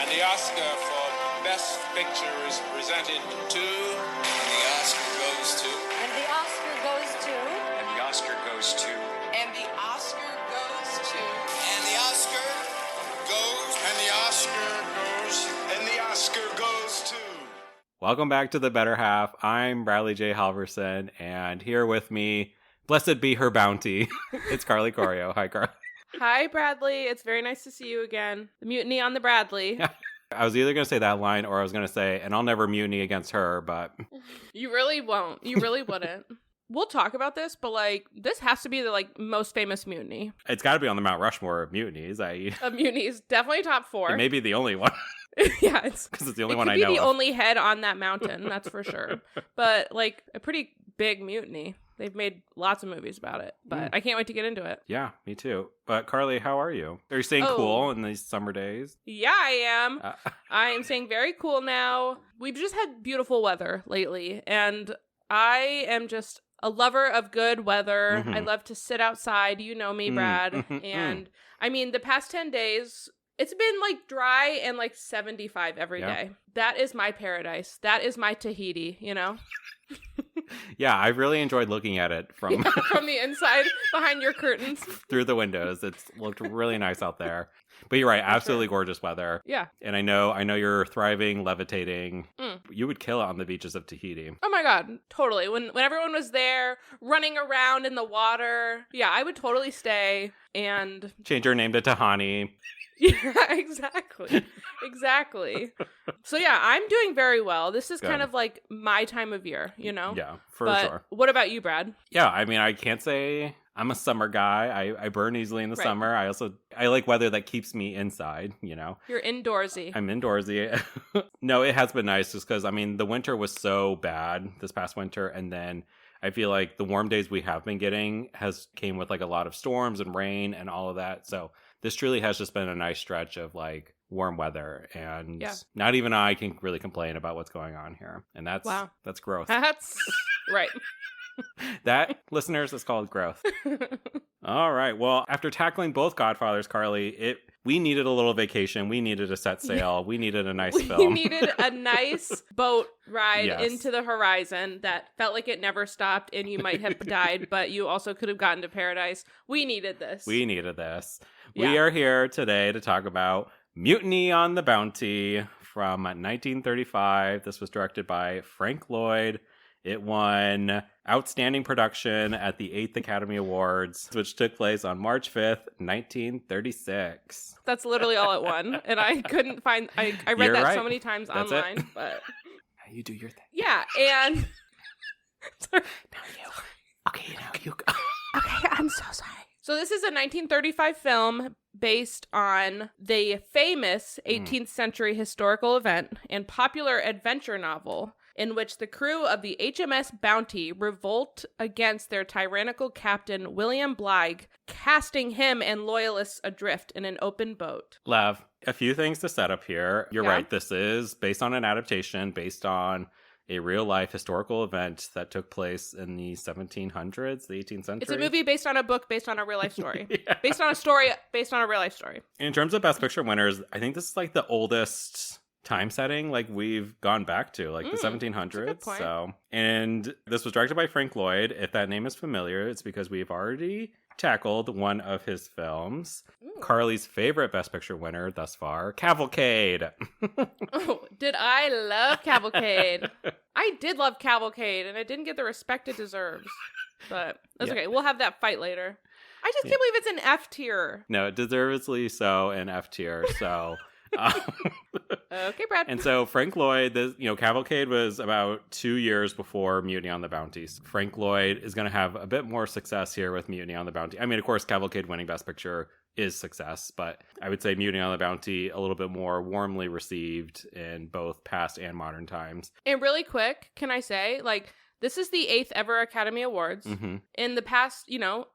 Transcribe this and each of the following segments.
And the Oscar for Best Picture is presented to... And the Oscar goes to... And the Oscar goes to... And the Oscar goes to... And the Oscar goes to... And the Oscar goes... And the Oscar goes... And the Oscar goes to... Welcome back to The Better Half. I'm Bradley J. Halverson, and here with me, blessed be her bounty, it's Carly Corio. Hi, Carly. Hi, Bradley. It's very nice to see you again. The mutiny on the Bradley. I was either going to say that line or I was going to say, and I'll never mutiny against her, but... You really won't. You really wouldn't. We'll talk about this, but, this has to be the, most famous mutiny. It's got to be on the Mount Rushmore of mutinies. Of mutinies. Definitely top 4. It may be the only one. Yeah, it's... Because it's the only one I know It could be the of. only head on that mountain, that's for sure. But, a pretty big mutiny. They've made lots of movies about it, but I can't wait to get into it. Yeah, me too. But Carly, how are you? Are you staying cool in these summer days? Yeah, I am. I am staying very cool now. We've just had beautiful weather lately, and I am just a lover of good weather. I love to sit outside. You know me, Brad. And I mean, the past 10 days, it's been dry and 75 every day. That is my paradise. That is my Tahiti, you know? Yeah, I really enjoyed looking at it from the inside behind your curtains. Through the windows. It's looked really nice out there. But you're right, absolutely gorgeous weather. Yeah. And I know you're thriving, levitating. You would kill it on the beaches of Tahiti. Oh my God, totally. When everyone was there running around in the water, yeah, I would totally stay and change your name to Tahani. Yeah, exactly. So yeah, I'm doing very well. This is kind of my time of year, you know? Yeah, for but sure. What about you, Brad? Yeah, I mean, I can't say I'm a summer guy. I burn easily in the summer. I like weather that keeps me inside, you know? You're indoorsy. I'm indoorsy. No, it has been nice just because, I mean, the winter was so bad this past winter, and then I feel like the warm days we have been getting came with a lot of storms and rain and all of that. So this truly has just been a nice stretch of warm weather, and not even I can really complain about what's going on here. And that's growth. That's right. That, listeners, is called growth. All right. Well, after tackling both Godfathers, Carly, we needed a little vacation. We needed a set sail. We needed a nice film. We needed a nice boat ride into the horizon that felt like it never stopped, and you might have died, but you also could have gotten to paradise. We needed this. We are here today to talk about Mutiny on the Bounty from 1935. This was directed by Frank Lloyd. It won Outstanding Production at the 8th Academy Awards, which took place on March 5th, 1936. That's literally all it won. And I couldn't find... I read that so many times That's online, it. but... You do your thing. Yeah, and... Now you. Okay, now you go. Okay, I'm so sorry. So this is a 1935 film based on the famous 18th century historical event and popular adventure novel in which the crew of the HMS Bounty revolt against their tyrannical captain, William Bligh, casting him and loyalists adrift in an open boat. Lev, a few things to set up here. You're right. This is based on an adaptation, based on a real-life historical event that took place in the 1700s, the 18th century. It's a movie based on a book, based on a real-life story. Based on a story, based on a real-life story. In terms of Best Picture winners, I think this is the oldest time setting we've gone back to, the 1700s. That's a good point. So, and this was directed by Frank Lloyd. If that name is familiar, it's because we've already tackled one of his films. Carly's favorite Best Picture winner thus far, Cavalcade. Oh, did I love Cavalcade? I did love Cavalcade, and it didn't get the respect it deserves. But that's okay. We'll have that fight later. I just can't believe it's an F tier. No, deservedly so, an F tier. So... Okay, Brad. And so Frank Lloyd, Cavalcade was about 2 years before Mutiny on the Bounty. Frank Lloyd is going to have a bit more success here with Mutiny on the Bounty. I mean, of course, Cavalcade winning Best Picture is success, but I would say Mutiny on the Bounty a little bit more warmly received in both past and modern times. And really quick, can I say, this is the 8th ever Academy Awards. Mm-hmm. In the past,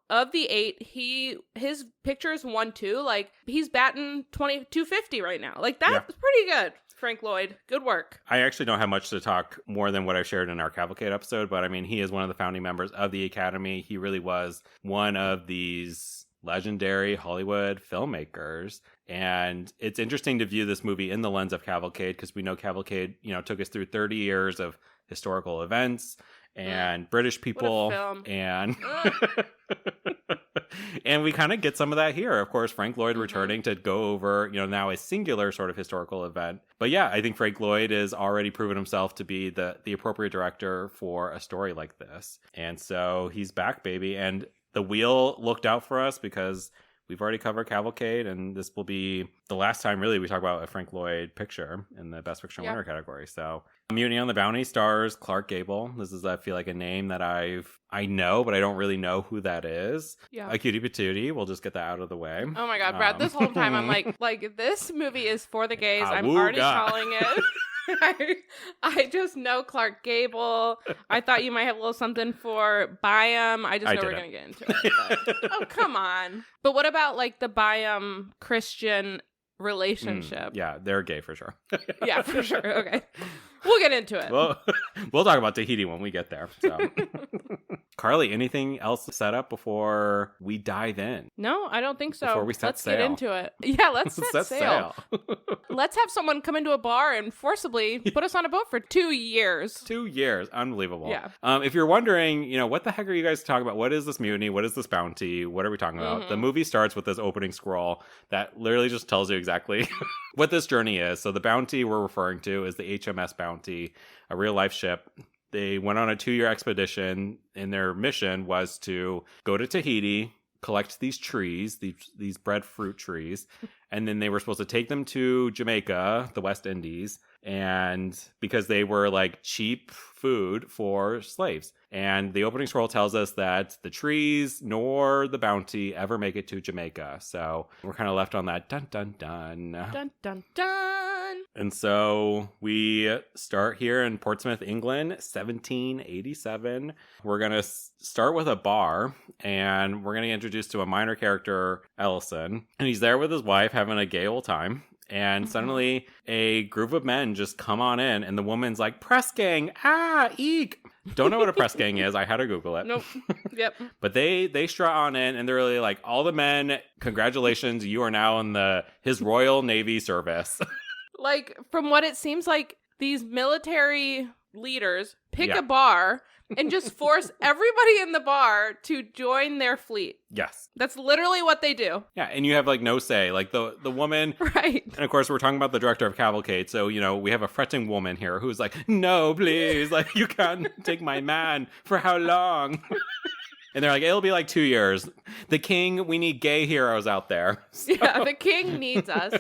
of the 8, his pictures won 2. He's batting 250 right now. That's pretty good. Frank Lloyd, good work. I actually don't have much to talk more than what I shared in our Cavalcade episode, but I mean, he is one of the founding members of the Academy. He really was one of these legendary Hollywood filmmakers. And it's interesting to view this movie in the lens of Cavalcade, because we know Cavalcade, took us through 30 years of historical events and British people, and and we kind of get some of that here. Of course, Frank Lloyd returning to go over, now a singular sort of historical event. But yeah, I think Frank Lloyd has already proven himself to be the appropriate director for a story like this. And so he's back, baby. And the wheel looked out for us, because we've already covered Cavalcade, and this will be the last time, really, we talk about a Frank Lloyd picture in the Best Picture winner category. So, Mutiny on the Bounty stars Clark Gable. This is, I feel like, a name that I know, but I don't really know who that is. Yeah. A cutie patootie. We'll just get that out of the way. Oh my God, Brad, this whole time I'm like, this movie is for the gays. I'm already calling it. I just know Clark Gable. I thought you might have a little something for Byam. I just know we're going to get into it. But, oh, come on. But what about the Byam Christian relationship? Yeah, they're gay for sure. Yeah, for sure. Okay. We'll get into it. Well, we'll talk about Tahiti when we get there. So. Carly, anything else to set up before we dive in? No, I don't think so. Before we let's get into it. Yeah, let's set sail. Let's have someone come into a bar and forcibly put us on a boat for 2 years. 2 years. Unbelievable. Yeah. If you're wondering, what the heck are you guys talking about? What is this mutiny? What is this bounty? What are we talking about? The movie starts with this opening scroll that literally just tells you exactly what this journey is. So the bounty we're referring to is the HMS Bounty, a real life ship. They went on a 2-year expedition, and their mission was to go to Tahiti, collect these trees, these breadfruit trees, and then they were supposed to take them to Jamaica, the West Indies, and because they were cheap food for slaves. And the opening scroll tells us that the trees nor the bounty ever make it to Jamaica. So we're kind of left on that dun dun dun. Dun dun dun. And so we start here in Portsmouth, England, 1787. We're going to start with a bar, and we're going to get introduced to a minor character, Ellison. And he's there with his wife having a gay old time. And suddenly a group of men just come on in, and the woman's like, press gang, eek. Don't know what a press gang is. I had to Google it. Nope. Yep. But they strut on in, and they're really like, all the men, congratulations, you are now in his Royal Navy service. From what it seems like, these military leaders pick a bar and just force everybody in the bar to join their fleet. Yes. That's literally what they do. Yeah, and you have no say. The woman. Right. And of course, we're talking about the director of Cavalcade. So, we have a fretting woman here who's like, no, please. You can't take my man. For how long? And they're like, it'll be 2 years. The king, we need gay heroes out there. So. Yeah, the king needs us.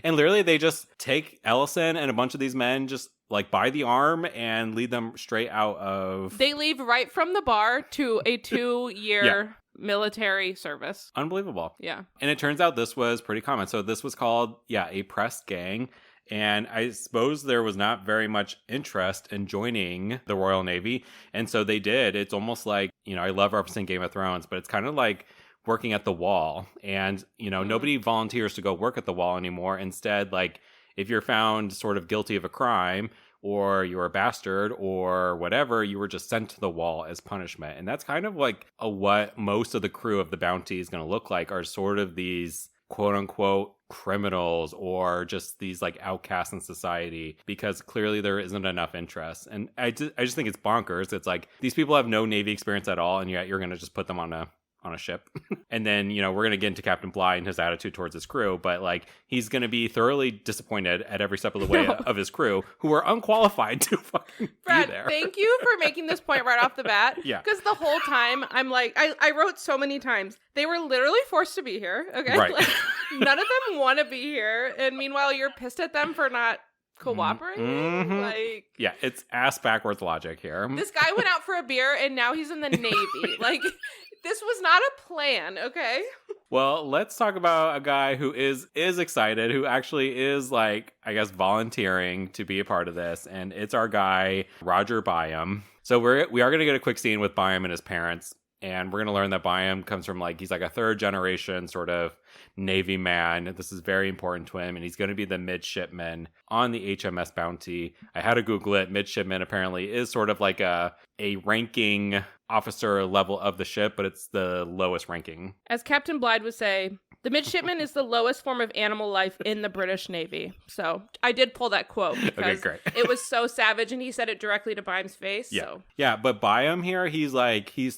And literally, they just take Ellison and a bunch of these men just by the arm and lead them straight out of... They leave right from the bar to a 2-year military service. Unbelievable. Yeah. And it turns out this was pretty common. So this was called, a press gang. And I suppose there was not very much interest in joining the Royal Navy. And so they did. It's almost like, I love referencing Game of Thrones, but it's kind of like working at the wall. And, nobody volunteers to go work at the wall anymore. Instead, if you're found sort of guilty of a crime, or you're a bastard or whatever, you were just sent to the wall as punishment. And that's kind of what most of the crew of the Bounty is going to look like, are sort of these quote unquote criminals, or just these outcasts in society, because clearly there isn't enough interest. And I just think it's bonkers. It's these people have no Navy experience at all, and yet you're going to just put them on a ship. And then, we're going to get into Captain Bligh and his attitude towards his crew, but he's going to be thoroughly disappointed at every step of the way of his crew, who are unqualified to fucking Brad, be there. Thank you for making this point right off the bat. Yeah. Because the whole time I'm I wrote so many times, they were literally forced to be here. Okay. Right. None of them want to be here. And meanwhile, you're pissed at them for not cooperating. Mm-hmm. Yeah, it's ass backwards logic here. This guy went out for a beer and now he's in the Navy. This was not a plan, okay? Well, let's talk about a guy who is excited, who actually is volunteering to be a part of this, and it's our guy Roger Byam. So we are going to get a quick scene with Byam and his parents. And we're going to learn that Byam comes from he's like a third generation sort of Navy man. This is very important to him. And he's going to be the midshipman on the HMS Bounty. I had to Google it. Midshipman apparently is sort of like a ranking officer level of the ship, but it's the lowest ranking. As Captain Bligh would say, the midshipman is the lowest form of animal life in the British Navy. So I did pull that quote because it was so savage, and he said it directly to Byam's face. Yeah, so. yeah. But Byam here, he's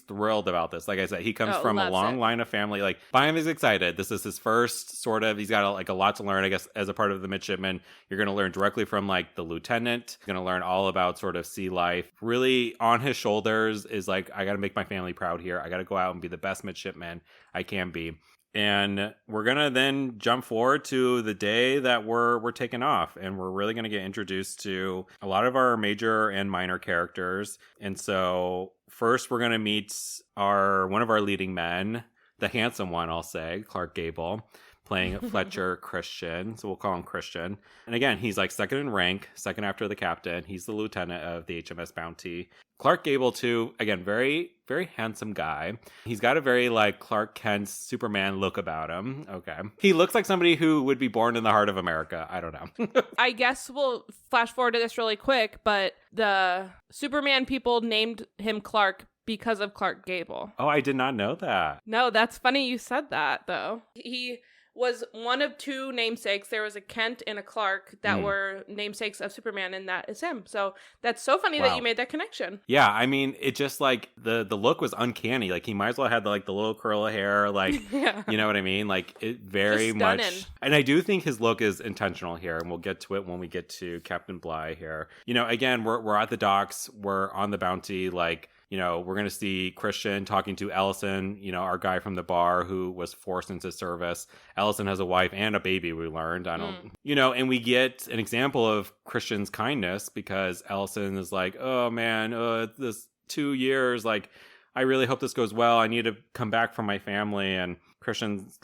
thrilled about this. Like I said, he comes from a long line of family. Like Byam is excited. This is his first sort of. He's got a lot to learn. I guess as a part of the midshipman, you're going to learn directly from the lieutenant. You're going to learn all about sort of sea life. Really on his shoulders is I got to make my family proud here. I got to go out and be the best midshipman I can be. And we're going to then jump forward to the day that we're taking off. And we're really going to get introduced to a lot of our major and minor characters. And so first we're going to meet one of our leading men, the handsome one, I'll say, Clark Gable, playing Fletcher Christian. So we'll call him Christian. And again, he's second in rank, second after the captain. He's the lieutenant of the HMS Bounty. Clark Gable, too, again, very, very handsome guy. He's got a very Clark Kent Superman look about him. Okay. He looks like somebody who would be born in the heart of America. I don't know. I guess we'll flash forward to this really quick, but the Superman people named him Clark because of Clark Gable. Oh, I did not know that. No, that's funny you said that, though. He was one of two namesakes. There was a Kent and a Clark that were namesakes of Superman, and that is him. So that's so funny that you made that connection. Yeah, I mean, it just the look was uncanny. He might as well have the little curl of hair, yeah. You know what I mean? It very much. And I do think his look is intentional here, and we'll get to it when we get to Captain Bligh here. Again, we're at the docks, we're on the Bounty, we're going to see Christian talking to Ellison, our guy from the bar who was forced into service. Ellison has a wife and a baby, we learned. And we get an example of Christian's kindness because Ellison is oh man, this 2 years, I really hope this goes well. I need to come back from my family. And Christian's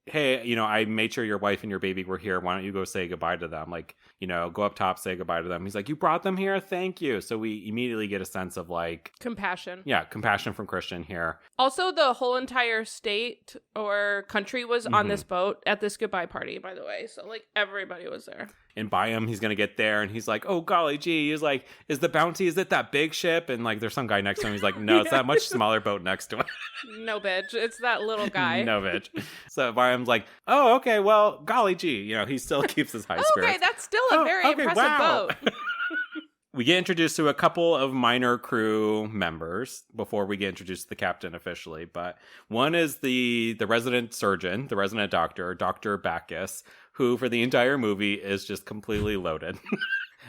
hey, I made sure your wife and your baby were here. Why don't you go say goodbye to them? Go up top, say goodbye to them. He's you brought them here? Thank you. So we immediately get a sense of compassion. Yeah, compassion from Christian here. Also, the whole entire state or country was on this boat at this goodbye party, by the way. So everybody was there. And Byam, he's going to get there and he's oh, golly gee. He's is the Bounty, is it that big ship? And there's some guy next to him. He's no, it's that much smaller boat next to him. No, bitch. It's that little guy. No, bitch. So Byam's oh, okay, well, golly gee. He still keeps his high spirits. Okay, that's still a very impressive boat. We get introduced to a couple of minor crew members before we get introduced to the captain officially. But one is the resident surgeon, the resident doctor, Dr. Bacchus, who for the entire movie is just completely loaded.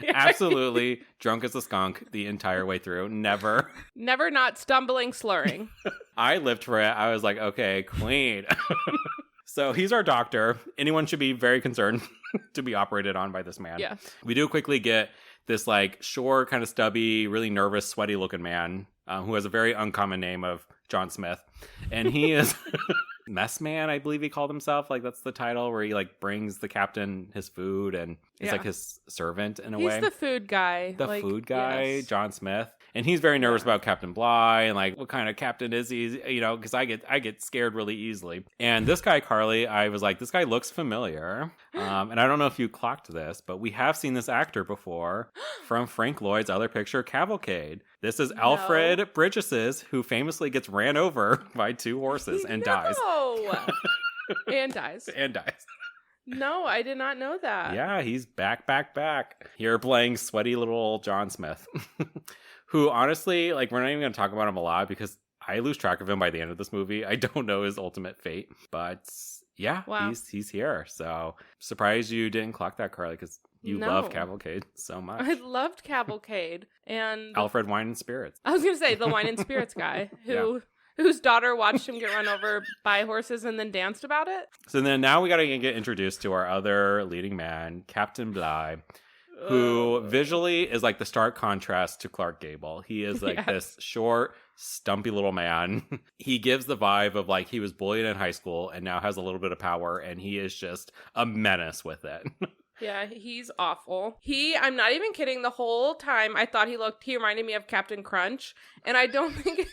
Absolutely drunk as a skunk the entire way through. Never not stumbling, slurring. I lived for it. I was okay, queen. So he's our doctor. Anyone should be very concerned to be operated on by this man. Yeah. We do quickly get this short, kind of stubby, really nervous, sweaty looking man who has a very uncommon name of John Smith. And he is mess man, I believe he called himself. That's the title where he brings the captain his food and is his servant in a way. He's the food guy. The food guy, yes. John Smith. And he's very nervous about Captain Bligh and what kind of captain is he? Because I get scared really easily. And this guy, Carly, I was this guy looks familiar. And I don't know if you clocked this, but we have seen this actor before from Frank Lloyd's other picture, Cavalcade. This is Alfred Bridges, who famously gets ran over by two horses and dies. And dies. And dies. No, I did not know that. Yeah, he's back. Here playing sweaty little John Smith. Who honestly, we're not even going to talk about him a lot because I lose track of him by the end of this movie. I don't know his ultimate fate. But yeah, wow. He's here. So surprised you didn't clock that, Carly, because you love Cavalcade so much. I loved Cavalcade. And Alfred Wine and Spirits. I was going to say the Wine and Spirits guy whose daughter watched him get run over by horses and then danced about it. So then now we got to get introduced to our other leading man, Captain Bligh, who visually is the stark contrast to Clark Gable. He is this short, stumpy little man. He gives the vibe of he was bullied in high school and now has a little bit of power, and he is just a menace with it. Yeah, he's awful. I'm not even kidding, the whole time I thought he reminded me of Captain Crunch, and I don't think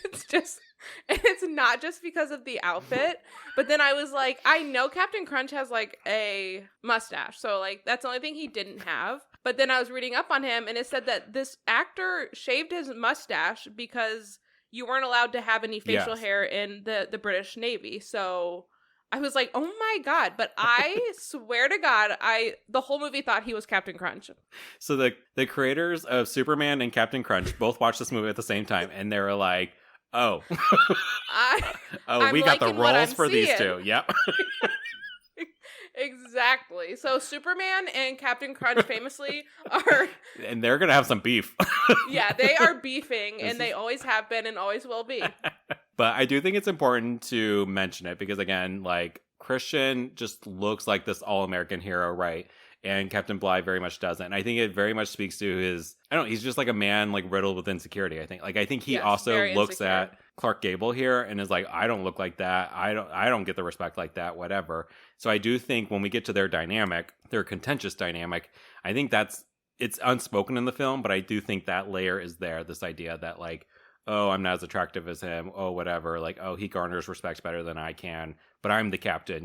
it's not just because of the outfit, but then I was like, I know Captain Crunch has like a mustache, so like that's the only thing he didn't have. But then I was reading up on him, and it said that this actor shaved his mustache because you weren't allowed to have any facial hair in the British Navy. So I was like, oh my God. But I swear to God, the whole movie thought he was Captain Crunch. So the creators of Superman and Captain Crunch both watched this movie at the same time, and they were like, oh. I'm we got the roles for seeing. These two. Yep. Exactly. So Superman and Captain Crunch famously are... And they're going to have some beef. Yeah, they are beefing, and they always have been and always will be. But I do think it's important to mention it because, again, like, Christian just looks like this all-American hero, right? And Captain Bligh very much doesn't. And I think it very much speaks to his... I don't know, he's just like a man, like, riddled with insecurity, I think. Like, I think he also looks at Clark Gable here and is like, I don't look like that. I don't get the respect like that, whatever. So I do think when we get to their dynamic, their contentious dynamic, I think it's unspoken in the film, but I do think that layer is there. This idea that, like, oh, I'm not as attractive as him. Oh, whatever. Like, oh, he garners respect better than I can, but I'm the captain,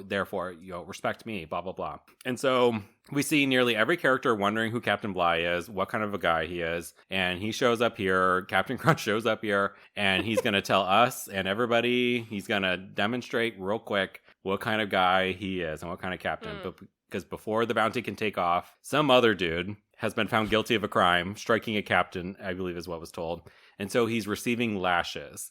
therefore, respect me, blah, blah, blah. And so we see nearly every character wondering who Captain Bligh is, what kind of a guy he is. And he shows up here. Captain Crunch shows up here, and he's going to tell us and everybody, he's going to demonstrate real quick what kind of guy he is and what kind of captain. But because before the bounty can take off, some other dude has been found guilty of a crime, striking a captain, I believe is what was told. And so he's receiving lashes.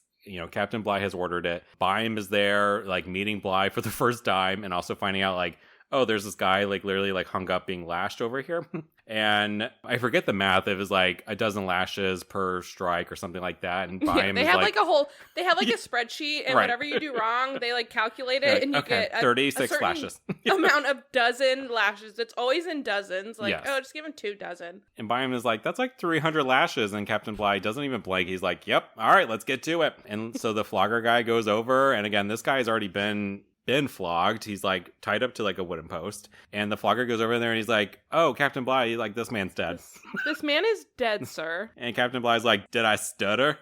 Captain Bligh has ordered it. Byam is there, like, meeting Bligh for the first time and also finding out, like, oh, there's this guy, like, literally, like, hung up being lashed over here. And I forget the math. It was, like, 12 lashes per strike or something like that. And Byam they have, like, a spreadsheet, and whatever you do wrong, they, like, calculate it, and you get 36 lashes. amount of dozen lashes. It's always in dozens. Like, just give him 2 dozen. And Byam is like, that's like 300 lashes. And Captain Bligh doesn't even blink. He's like, yep, all right, let's get to it. And so the flogger guy goes over. And again, this guy's already been flogged. He's like tied up to like a wooden post, and the flogger goes over there and he's like, oh, Captain Bligh, he's like, this man's dead. This man is dead, sir. And Captain Bligh's like, did I stutter?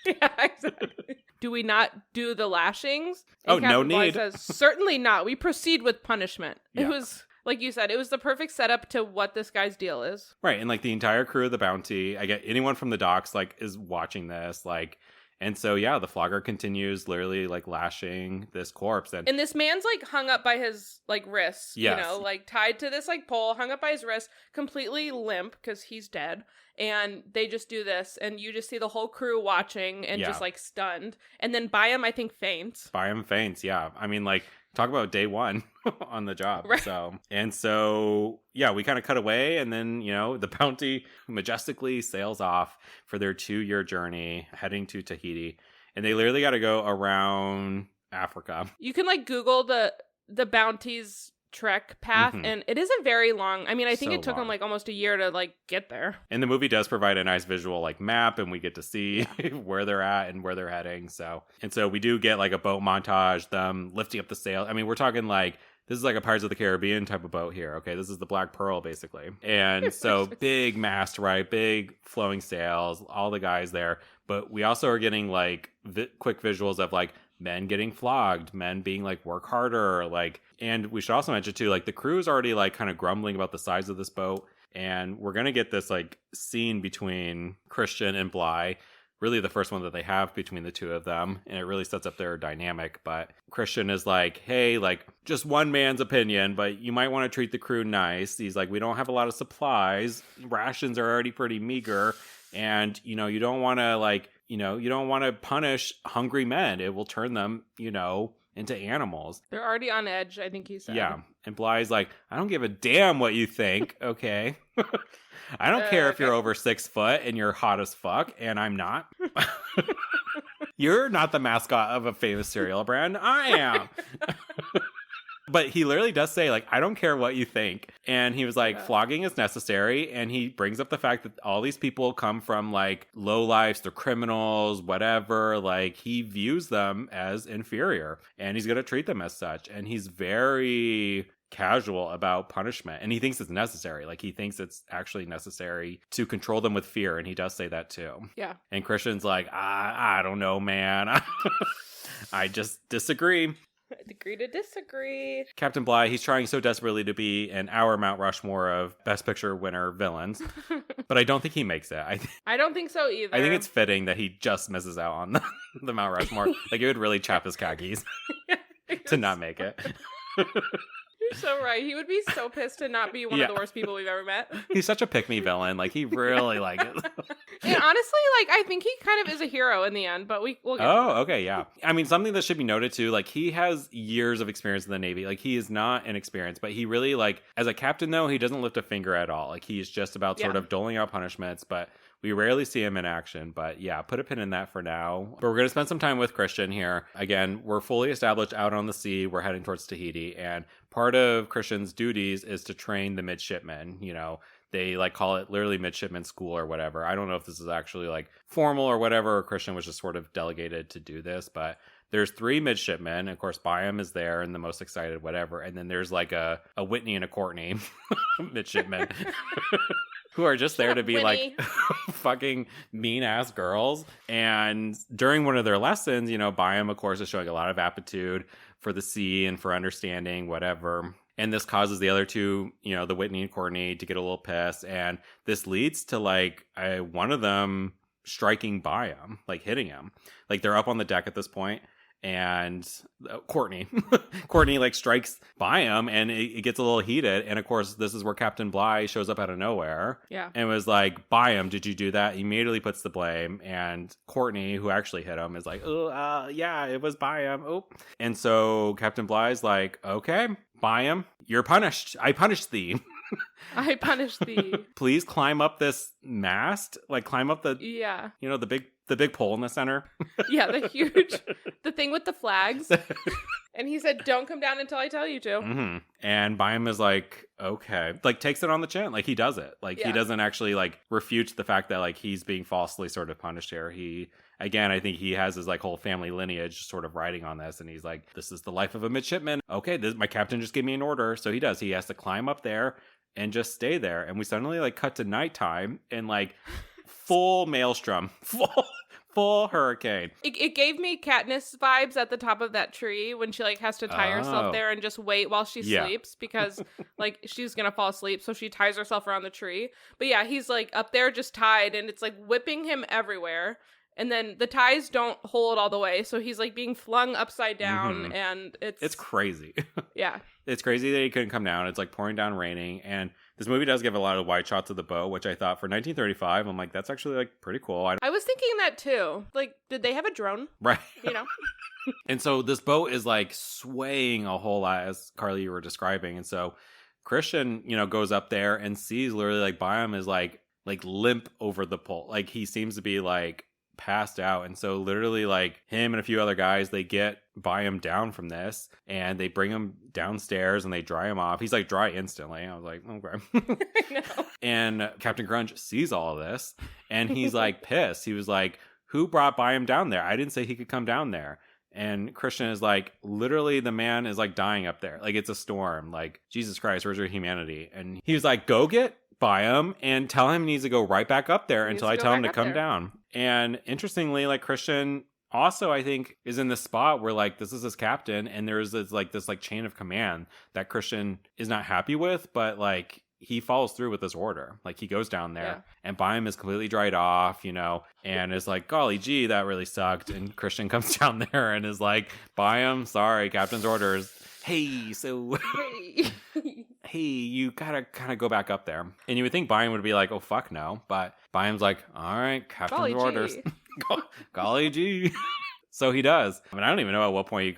Yeah, exactly. Do we not do the lashings? And Captain no Bligh need. says, certainly not. We proceed with punishment. Yeah. It was, like you said, it was the perfect setup to what this guy's deal is. Right. And like the entire crew of the bounty, I get anyone from the docks like is watching this, like. And so, yeah, the flogger continues literally, like, lashing this corpse. And this man's, like, hung up by his, like, wrists, like, tied to this, like, pole, hung up by his wrist, completely limp because he's dead. And they just do this, and you just see the whole crew watching and just, like, stunned. And then Byam, I think, faints. Byam faints, yeah. I mean, like, talk about day one on the job. Right. So, yeah, we kind of cut away, and then, the bounty majestically sails off for their 2-year journey heading to Tahiti. And they literally got to go around Africa. You can, like, Google the bounty's trek path, and it isn't very long. I mean, I think it took them like almost a year to like get there. And the movie does provide a nice visual like map, and we get to see where they're at and where they're heading. So we do get like a boat montage, them lifting up the sail. I mean, we're talking like, this is like a Pirates of the Caribbean type of boat here. Okay, this is the Black Pearl, basically. And so big mast, right? Big flowing sails, all the guys there. But we also are getting like quick visuals of like men getting flogged, men being like, work harder. Like, and we should also mention too, like the crew's already like kind of grumbling about the size of this boat. And we're going to get this like scene between Christian and Bligh. Really the first one that they have between the two of them. And it really sets up their dynamic. But Christian is like, hey, like just one man's opinion, but you might want to treat the crew nice. He's like, we don't have a lot of supplies. Rations are already pretty meager. And, you don't want to like, you don't want to punish hungry men. It will turn them, into animals. They're already on edge, I think he said. Yeah. And Bligh's like, I don't give a damn what you think. Okay. I don't care if you're over 6 foot and you're hot as fuck, and I'm not. You're not the mascot of a famous cereal brand. I am. But he literally does say, like, I don't care what you think. And he was like, flogging is necessary. And he brings up the fact that all these people come from, like, low lives, they're criminals, whatever. Like, he views them as inferior. And he's going to treat them as such. And he's very casual about punishment, and he thinks it's necessary. Like, he thinks it's actually necessary to control them with fear, and he does say that too. Yeah. And Christian's like, I don't know, man. I just disagree. Agree to disagree. Captain Bligh, he's trying so desperately to be an our Mount Rushmore of Best Picture winner villains, but I don't think he makes it. I don't think so either. I think it's fitting that he just misses out on the Mount Rushmore. Like, it would really chap his khakis to not make it. You're so right. He would be so pissed to not be one of the worst people we've ever met. He's such a pick-me villain. Like, he really it. And honestly, like, I think he kind of is a hero in the end, but we'll get to that. Okay, yeah. I mean, something that should be noted too, like, he has years of experience in the Navy. Like, he is not inexperienced, but he really, like, as a captain though, he doesn't lift a finger at all. Like, he's just about sort of doling out punishments, but we rarely see him in action. But yeah, put a pin in that for now. But we're going to spend some time with Christian here. Again, we're fully established out on the sea. We're heading towards Tahiti. And part of Christian's duties is to train the midshipmen. You know, they like call it literally midshipman school or whatever. I don't know if this is actually like formal or whatever, or Christian was just sort of delegated to do this. But there's 3 midshipmen. Of course, Byam is there and the most excited, whatever. And then there's like a Whitney and a Courtney midshipmen. Who are just there to be Winnie. like fucking mean ass girls. And during one of their lessons, you know, Byam, of course, is showing a lot of aptitude for the sea and for understanding whatever. And this causes the other 2, you know, the Whitney and Courtney, to get a little pissed. And this leads to like one of them striking Byam, like hitting him. Like, they're up on the deck at this point. And Courtney like strikes Byam, and it gets a little heated. And of course, this is where Captain Bligh shows up out of nowhere. Yeah. And was like, Byam, did you do that? He immediately puts the blame. And Courtney, who actually hit him, is like, yeah, it was Byam. Oh. And so Captain Bligh's like, okay, Byam, you're punished. I punished thee. I punished thee. Please climb up this mast. Like, climb up the, you know, the big pole in the center. Yeah, the thing with the flags. And he said, don't come down until I tell you to. Mm-hmm. And Byam is like, okay. Like, takes it on the chin. Like, he does it. Like, he doesn't actually, like, refute the fact that, like, he's being falsely sort of punished here. Again, I think he has his, like, whole family lineage sort of riding on this. And he's like, this is the life of a midshipman. Okay, my captain just gave me an order. So he does. He has to climb up there and just stay there. And we suddenly, like, cut to nighttime and, like, full maelstrom. Full hurricane. It gave me Katniss vibes at the top of that tree when she like has to tie herself there and just wait while she sleeps because like she's gonna fall asleep, so she ties herself around the tree. But yeah, he's like up there just tied, and it's like whipping him everywhere. And then the ties don't hold all the way, so he's like being flung upside down, and it's crazy. Yeah. It's crazy that he couldn't come down. It's like pouring down, raining, and this movie does give a lot of wide shots of the boat, which I thought for 1935, I'm like, that's actually like pretty cool. I was thinking that too. Like, did they have a drone? Right. You know? And so this boat is like swaying a whole lot, as Carly, you were describing. And so Christian, you know, goes up there and sees literally like Byam is like limp over the pole. Like, he seems to be like passed out. And so literally like him and a few other guys, they get Byam down from this and they bring him downstairs and they dry him off. He's like dry instantly. I was like, okay. I know. And Captain Crunch sees all of this and he's like pissed. He was like, who brought Byam down there? I didn't say he could come down there. And Christian is like, literally the man is like dying up there. Like, it's a storm. Like, Jesus Christ, where's your humanity? And he was like, go get Byam and tell him he needs to go right back up there until I tell him to come down. And interestingly, like, Christian also, I think, is in this spot where like this is his captain, and there's this chain of command that Christian is not happy with, but like he follows through with this order. Like, he goes down there and Byam is completely dried off, you know, and is like, golly gee, that really sucked. And Christian comes down there and is like, Byam, sorry, captain's orders. Hey, so hey, you gotta kind of go back up there. And you would think Byam would be like, oh, fuck no. But Byam's like, all right, captain's orders. Golly gee. So he does. I mean, I don't even know at what point he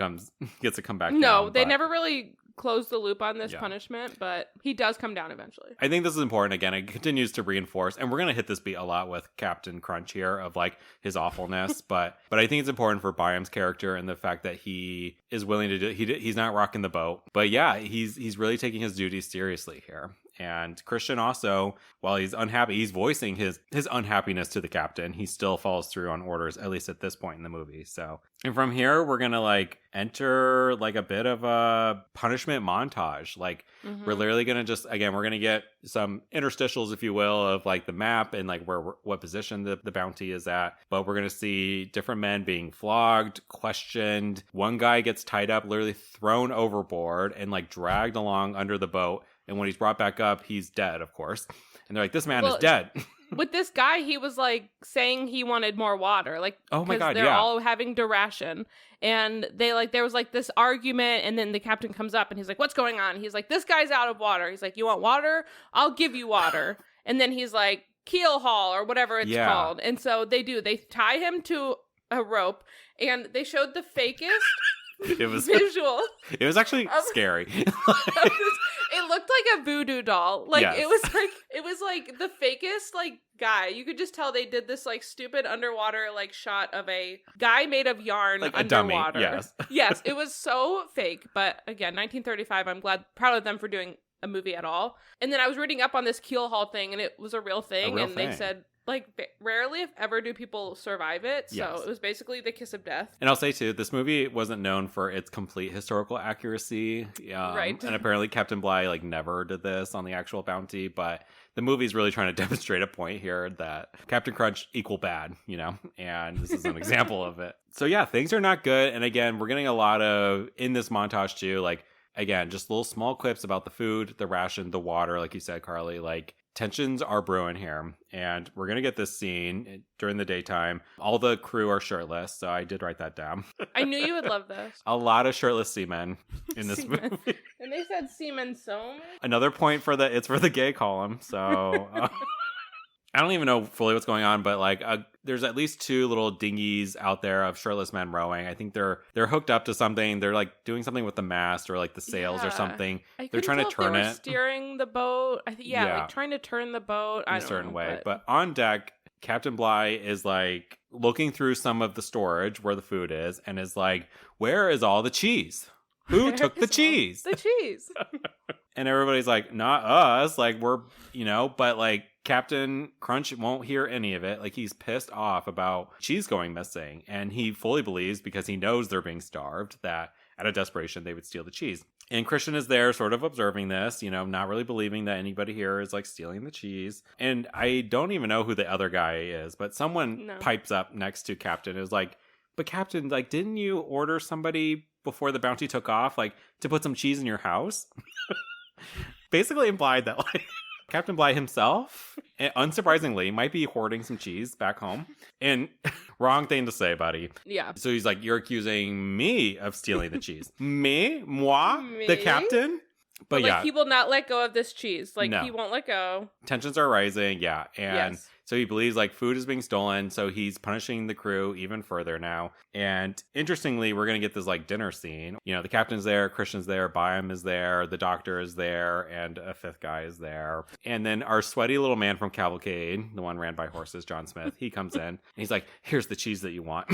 gets to come back down. No, they never really close the loop on this punishment, but he does come down eventually. I think this is important. Again, it continues to reinforce, and we're going to hit this beat a lot with Captain Crunch here of like his awfulness, but I think it's important for Byam's character and the fact that he is willing to do, he's not rocking the boat, but yeah, he's really taking his duties seriously here. And Christian also, while he's unhappy, he's voicing his unhappiness to the captain. He still follows through on orders, at least at this point in the movie. So, and from here, we're going to like enter like a bit of a punishment montage. Like we're literally going to just, again, we're going to get some interstitials, if you will, of like the map and like what position the bounty is at. But we're going to see different men being flogged, questioned. One guy gets tied up, literally thrown overboard and like dragged along under the boat. And when he's brought back up, he's dead, of course. And they're like, this man is dead. With this guy, he was like saying he wanted more water. Like, oh my God, they're all having to ration. And they like, there was like this argument. And then the captain comes up and he's like, what's going on? He's like, this guy's out of water. He's like, you want water? I'll give you water. And then he's like, keel haul or whatever it's called. And so they tie him to a rope and they showed the fakest visual. It was actually scary. It looked like a voodoo doll. Like it was like the fakest like guy. You could just tell they did this like stupid underwater like shot of a guy made of yarn like underwater. A dummy, yes. Yes, it was so fake. But again, 1935. I'm proud of them for doing a movie at all. And then I was reading up on this keel haul thing, and it was a real thing. They said, like, rarely, if ever, do people survive it. So it was basically the kiss of death. And I'll say, too, this movie wasn't known for its complete historical accuracy. Right. And apparently Captain Bligh, like, never did this on the actual bounty. But the movie's really trying to demonstrate a point here that Captain Crunch equal bad, you know? And this is an example of it. So, yeah, things are not good. And again, we're getting a lot of, in this montage, too, like, again, just little small clips about the food, the ration, the water, like you said, Carly. Like, tensions are brewing here. And we're going to get this scene during the daytime. All the crew are shirtless, so I did write that down. I knew you would love this. A lot of shirtless seamen in this movie. And they said seamen so much. Another point it's for the gay column, so... I don't even know fully what's going on, but like there's at least two little dinghies out there of shirtless men rowing. I think they're hooked up to something. They're like doing something with the mast or like the sails or something. They're trying to turn it. Steering the boat. Like trying to turn the boat in a certain way. But on deck, Captain Bligh is like looking through some of the storage where the food is and is like, where is all the cheese? Who took the cheese? The cheese. And everybody's like, not us. Like, we're, but like Captain Crunch won't hear any of it. Like, he's pissed off about cheese going missing. And he fully believes, because he knows they're being starved, that out of desperation, they would steal the cheese. And Christian is there sort of observing this, not really believing that anybody here is like stealing the cheese. And I don't even know who the other guy is, but someone pipes up next to Captain is like, but Captain, like, didn't you order somebody before the bounty took off, like, to put some cheese in your house? Basically implied that, like, Captain Bligh himself, unsurprisingly, might be hoarding some cheese back home. And wrong thing to say, buddy. Yeah. So he's like, you're accusing me of stealing the cheese. Me? Moi? Me? The captain? But like, yeah. he will not let go of this cheese. Like, No. he won't let go. Tensions are rising, yeah. And Yes. so he believes like food is being stolen, so he's punishing the crew even further now. And interestingly, we're going to get this like dinner scene. The captain's there, Christian's there, Byam is there, the doctor is there, and a fifth guy is there. And then our sweaty little man from Cavalcade, the one ran by horses, John Smith, he comes in and he's like, here's the cheese that you want.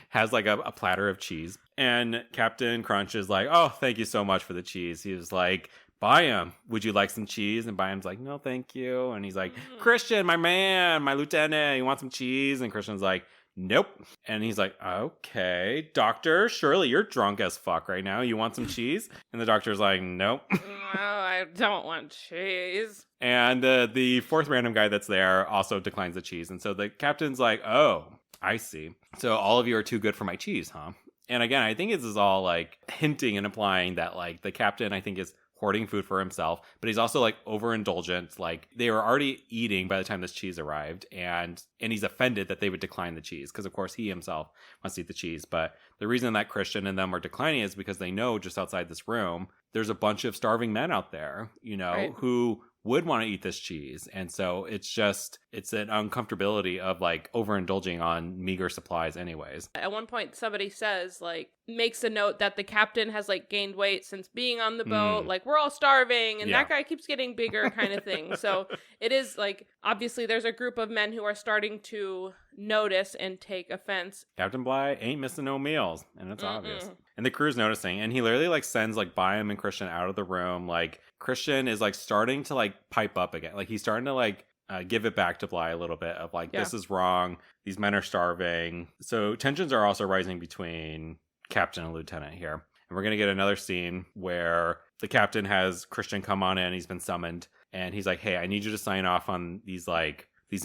Has like a platter of cheese. And Captain Crunch is like, oh, thank you so much for the cheese. He was like, Byam, would you like some cheese? And Byam's like, no, thank you. And he's like, Christian, my man, my lieutenant, you want some cheese? And Christian's like, nope. And he's like, okay, doctor, surely you're drunk as fuck right now. You want some cheese? And the doctor's like, nope. No, I don't want cheese. And the fourth random guy that's there also declines the cheese. And so the captain's like, oh, I see. So all of you are too good for my cheese, huh? And again, I think this is all like hinting and implying that like the captain, I think, is hoarding food for himself, but he's also like overindulgent. Like, they were already eating by the time this cheese arrived, and he's offended that they would decline the cheese because, of course, he himself wants to eat the cheese. But the reason that Christian and them are declining is because they know just outside this room there's a bunch of starving men out there, Right. who would want to eat this cheese. And so it's an uncomfortability of like overindulging on meager supplies anyways. At one point, somebody says, like, makes a note that the captain has like gained weight since being on the boat. Like, we're all starving and that guy keeps getting bigger kind of thing. So it is like, obviously there's a group of men who are starting to notice and take offense. Captain Bligh ain't missing no meals, and it's obvious. And the crew's noticing, and he literally like sends like Byam and Christian out of the room. Like Christian is like starting to like pipe up again. Like he's starting to like give it back to Bligh a little bit of like, this is wrong. These men are starving. So tensions are also rising between captain and lieutenant here. And we're going to get another scene where the captain has Christian come on in. He's been summoned. And he's like, hey, I need you to sign off on these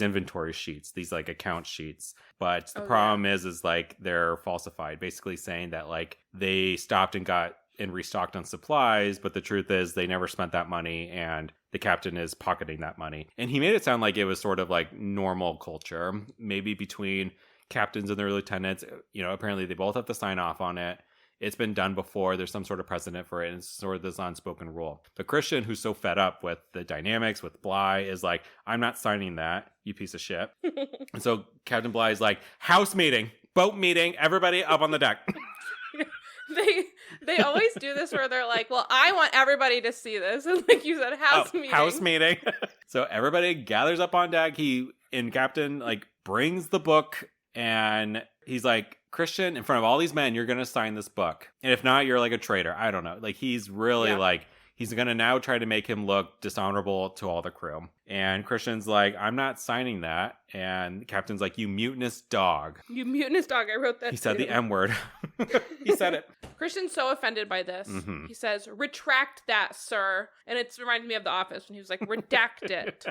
inventory sheets, these like account sheets. But the problem is like they're falsified, basically saying that like they stopped and got and restocked on supplies, but the truth is they never spent that money and the captain is pocketing that money. And he made it sound like it was sort of like normal culture, maybe between captains and their lieutenants. You know, apparently they both have to sign off on it. It's been done before. There's some sort of precedent for it. And it's sort of this unspoken rule. But Christian, who's so fed up with the dynamics with Bligh, is like, I'm not signing that, you piece of shit. And so Captain Bligh is like, house meeting, boat meeting, everybody up on the deck. They always do this where they're like, well, I want everybody to see this. And like you said, house meeting. House meeting. So everybody gathers up on deck. Captain like brings the book and he's like, Christian, in front of all these men, you're going to sign this book. And if not, you're like a traitor. I don't know. Like he's really like, he's going to now try to make him look dishonorable to all the crew. And Christian's like, I'm not signing that. And the captain's like, you mutinous dog. You mutinous dog. I wrote that. He said the M word. He said it. Christian's so offended by this. Mm-hmm. He says, retract that, sir. And it's reminded me of The Office when he was like, redact it.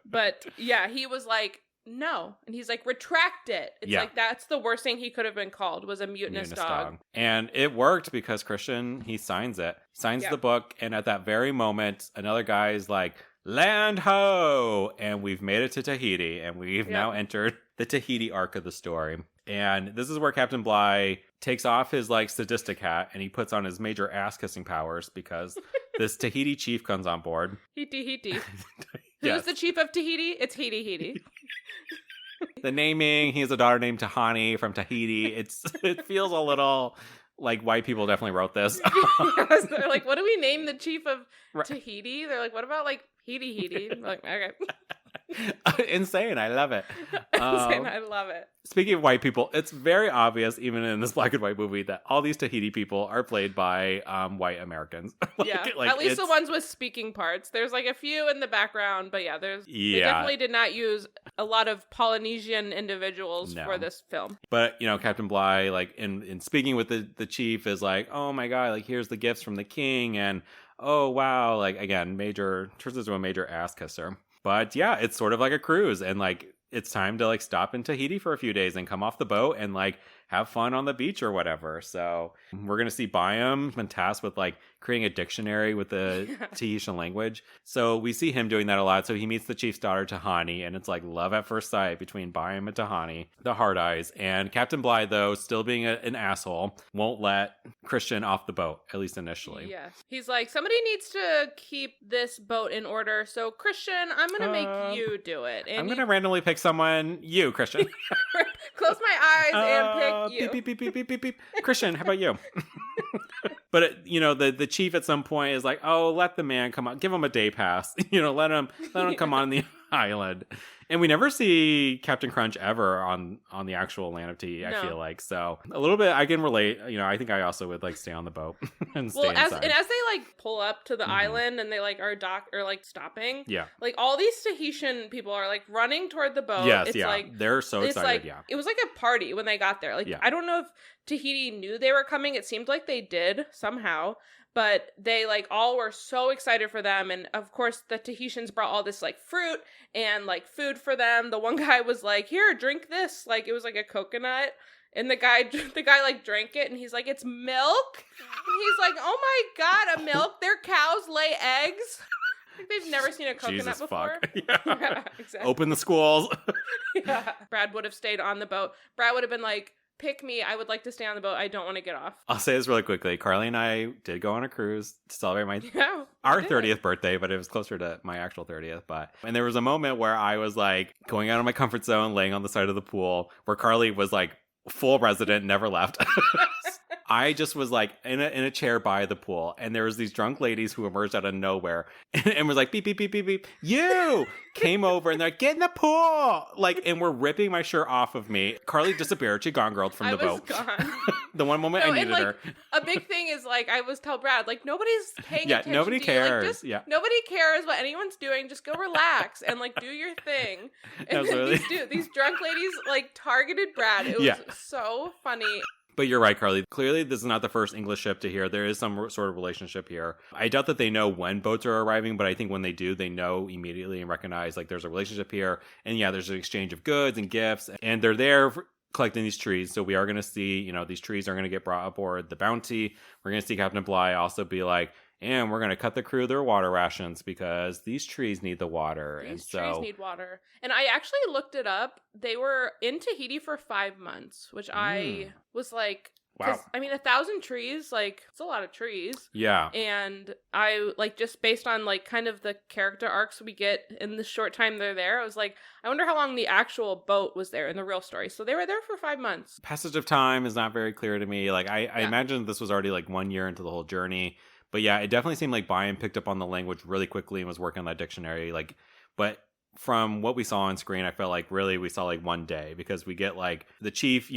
But yeah, he was like, no. And he's like, retract it. It's like, that's the worst thing he could have been called, was a mutinous dog. And it worked because Christian, he signs it. Signs the book. And at that very moment, another guy is like, land ho! And we've made it to Tahiti. And we've now entered the Tahiti arc of the story. And this is where Captain Bligh takes off his like sadistic hat and he puts on his major ass-kissing powers because this Tahiti chief comes on board. Hiti. Who's the chief of Tahiti? It's Hiti. The naming, he has a daughter named Tahani from Tahiti. It feels a little like white people definitely wrote this. Yes, they're like, what do we name the chief of Tahiti? They're like, what about like Hiti? Like, okay. Insane. I love it. Insane. I love it. Speaking of white people, it's very obvious, even in this black and white movie, that all these Tahiti people are played by white Americans. At least the ones with speaking parts. There's like a few in the background, but they definitely did not use a lot of Polynesian individuals for this film. But, you know, Captain Bligh, like in speaking with the chief, is like, oh my God, like here's the gifts from the king, and oh wow, like again, turns into a major ass kisser. But yeah, it's sort of like a cruise, and like it's time to like stop in Tahiti for a few days and come off the boat and like have fun on the beach or whatever. So we're going to see Byam been tasked with like creating a dictionary with the Tahitian language. So we see him doing that a lot. So he meets the chief's daughter, Tahani, and it's like love at first sight between Byam and Tahani, the hard eyes. And Captain Bligh, though, still being an asshole, won't let Christian off the boat, at least initially. Yes. He's like, somebody needs to keep this boat in order. So Christian, I'm going to make you do it. And I'm going to randomly pick someone, you, Christian. Close my eyes and pick you. Beep, beep, beep, beep, beep, beep. Christian, how about you? But you know, the chief at some point is like, oh, let the man come on, give him a day pass. You know, let him come on the island. And we never see Captain Crunch ever on the actual land of Tahiti, I feel like. So a little bit I can relate. You know, I think I also would like stay on the boat and stay inside. As they like pull up to the island and they like are stopping. Yeah. Like all these Tahitian people are like running toward the boat. Yes, it's like they're so excited. Like, it was like a party when they got there. Like I don't know if Tahiti knew they were coming. It seemed like they did somehow. But they like all were so excited for them. And of course the Tahitians brought all this like fruit and like food for them. The one guy was like, here, drink this. Like it was like a coconut. And the guy like drank it and he's like, it's milk? And he's like, oh my God, a milk? Their cows lay eggs? Like they've never seen a coconut before. Yeah, exactly. Open the schools. Brad would have stayed on the boat. Brad would have been like, pick me. I would like to stay on the boat. I don't want to get off. I'll say this really quickly. Carly and I did go on a cruise to celebrate our 30th birthday, but it was closer to my actual 30th. And there was a moment where I was like going out of my comfort zone, laying on the side of the pool, where Carly was like full resident, never left. I just was like in a chair by the pool, and there was these drunk ladies who emerged out of nowhere and was like, beep, beep, beep, beep, beep. You came over and they're like, get in the pool. Like, and we're ripping my shirt off of me. Carly disappeared. She gone girled from the boat. Gone. The one moment I needed her. A big thing is like, I was tell Brad, like, nobody's paying attention nobody to cares. you. Like, nobody cares what anyone's doing. Just go relax and like do your thing. And then these drunk ladies like targeted Brad. It was so funny. But you're right, Carly. Clearly, this is not the first English ship to here. There is some sort of relationship here. I doubt that they know when boats are arriving, but I think when they do, they know immediately and recognize, like, there's a relationship here. And yeah, there's an exchange of goods and gifts. And they're there collecting these trees. So we are going to see, you know, these trees are going to get brought aboard the Bounty. We're going to see Captain Bligh also be like, and we're going to cut the crew their water rations because these trees need the water. These trees need water. And I actually looked it up. They were in Tahiti for 5 months, which I was like, wow. I mean, 1,000 trees, like, it's a lot of trees. Yeah. And I, like, just based on, like, kind of the character arcs we get in the short time they're there, I was like, I wonder how long the actual boat was there in the real story. So they were there for 5 months. Passage of time is not very clear to me. Like, I imagine this was already, like, 1 year into the whole journey. But yeah, it definitely seemed like Byam picked up on the language really quickly and was working on that dictionary. Like, but from what we saw on screen, I felt like really we saw like 1 day because we get like the chief,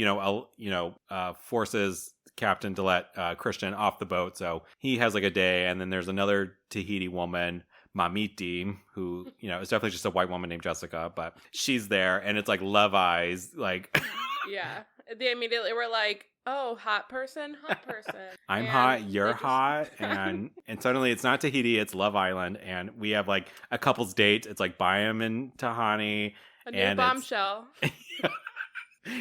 forces Captain to let Christian off the boat. So he has like a day. And then there's another Tahiti woman, Mamiti, who, you know, is definitely just a white woman named Jessica, but she's there and it's like love eyes. Like, yeah, they immediately were like, oh, hot person. I'm hot, you're hot, and suddenly it's not Tahiti, it's Love Island, and we have like a couple's date. It's like Byam and Tahani. A new bombshell.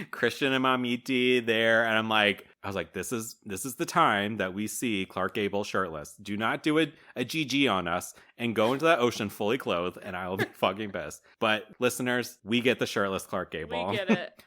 Christian and Mamiti there, and I was like, this is the time that we see Clark Gable shirtless. Do not do a GG on us and go into that ocean fully clothed, and I will be fucking pissed. But listeners, we get the shirtless Clark Gable. We get it.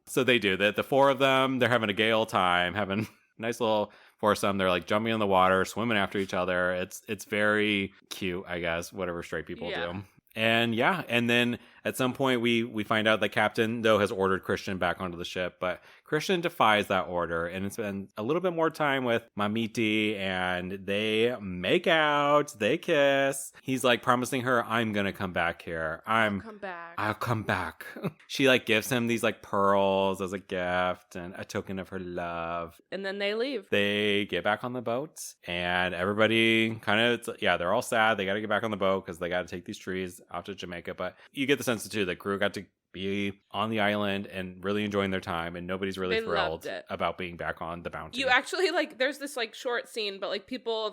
So they do that. The 4 of them, they're having a gay old time, having a nice little foursome. They're like jumping in the water, swimming after each other. It's very cute, I guess, whatever straight people do. And yeah, and then at some point we find out the captain, though, has ordered Christian back onto the ship, but Christian defies that order, and it's been a little bit more time with Mamiti, and they make out, they kiss. He's like promising her, I'm gonna come back here. I'll come back. She like gives him these like pearls as a gift and a token of her love. And then they leave. They get back on the boat, and everybody kind of, they're all sad. They got to get back on the boat because they got to take these trees out to Jamaica. But you get the sense too that crew got to be on the island and really enjoying their time, and nobody's really thrilled about being back on the Bounty. You actually like, there's this like short scene, but like people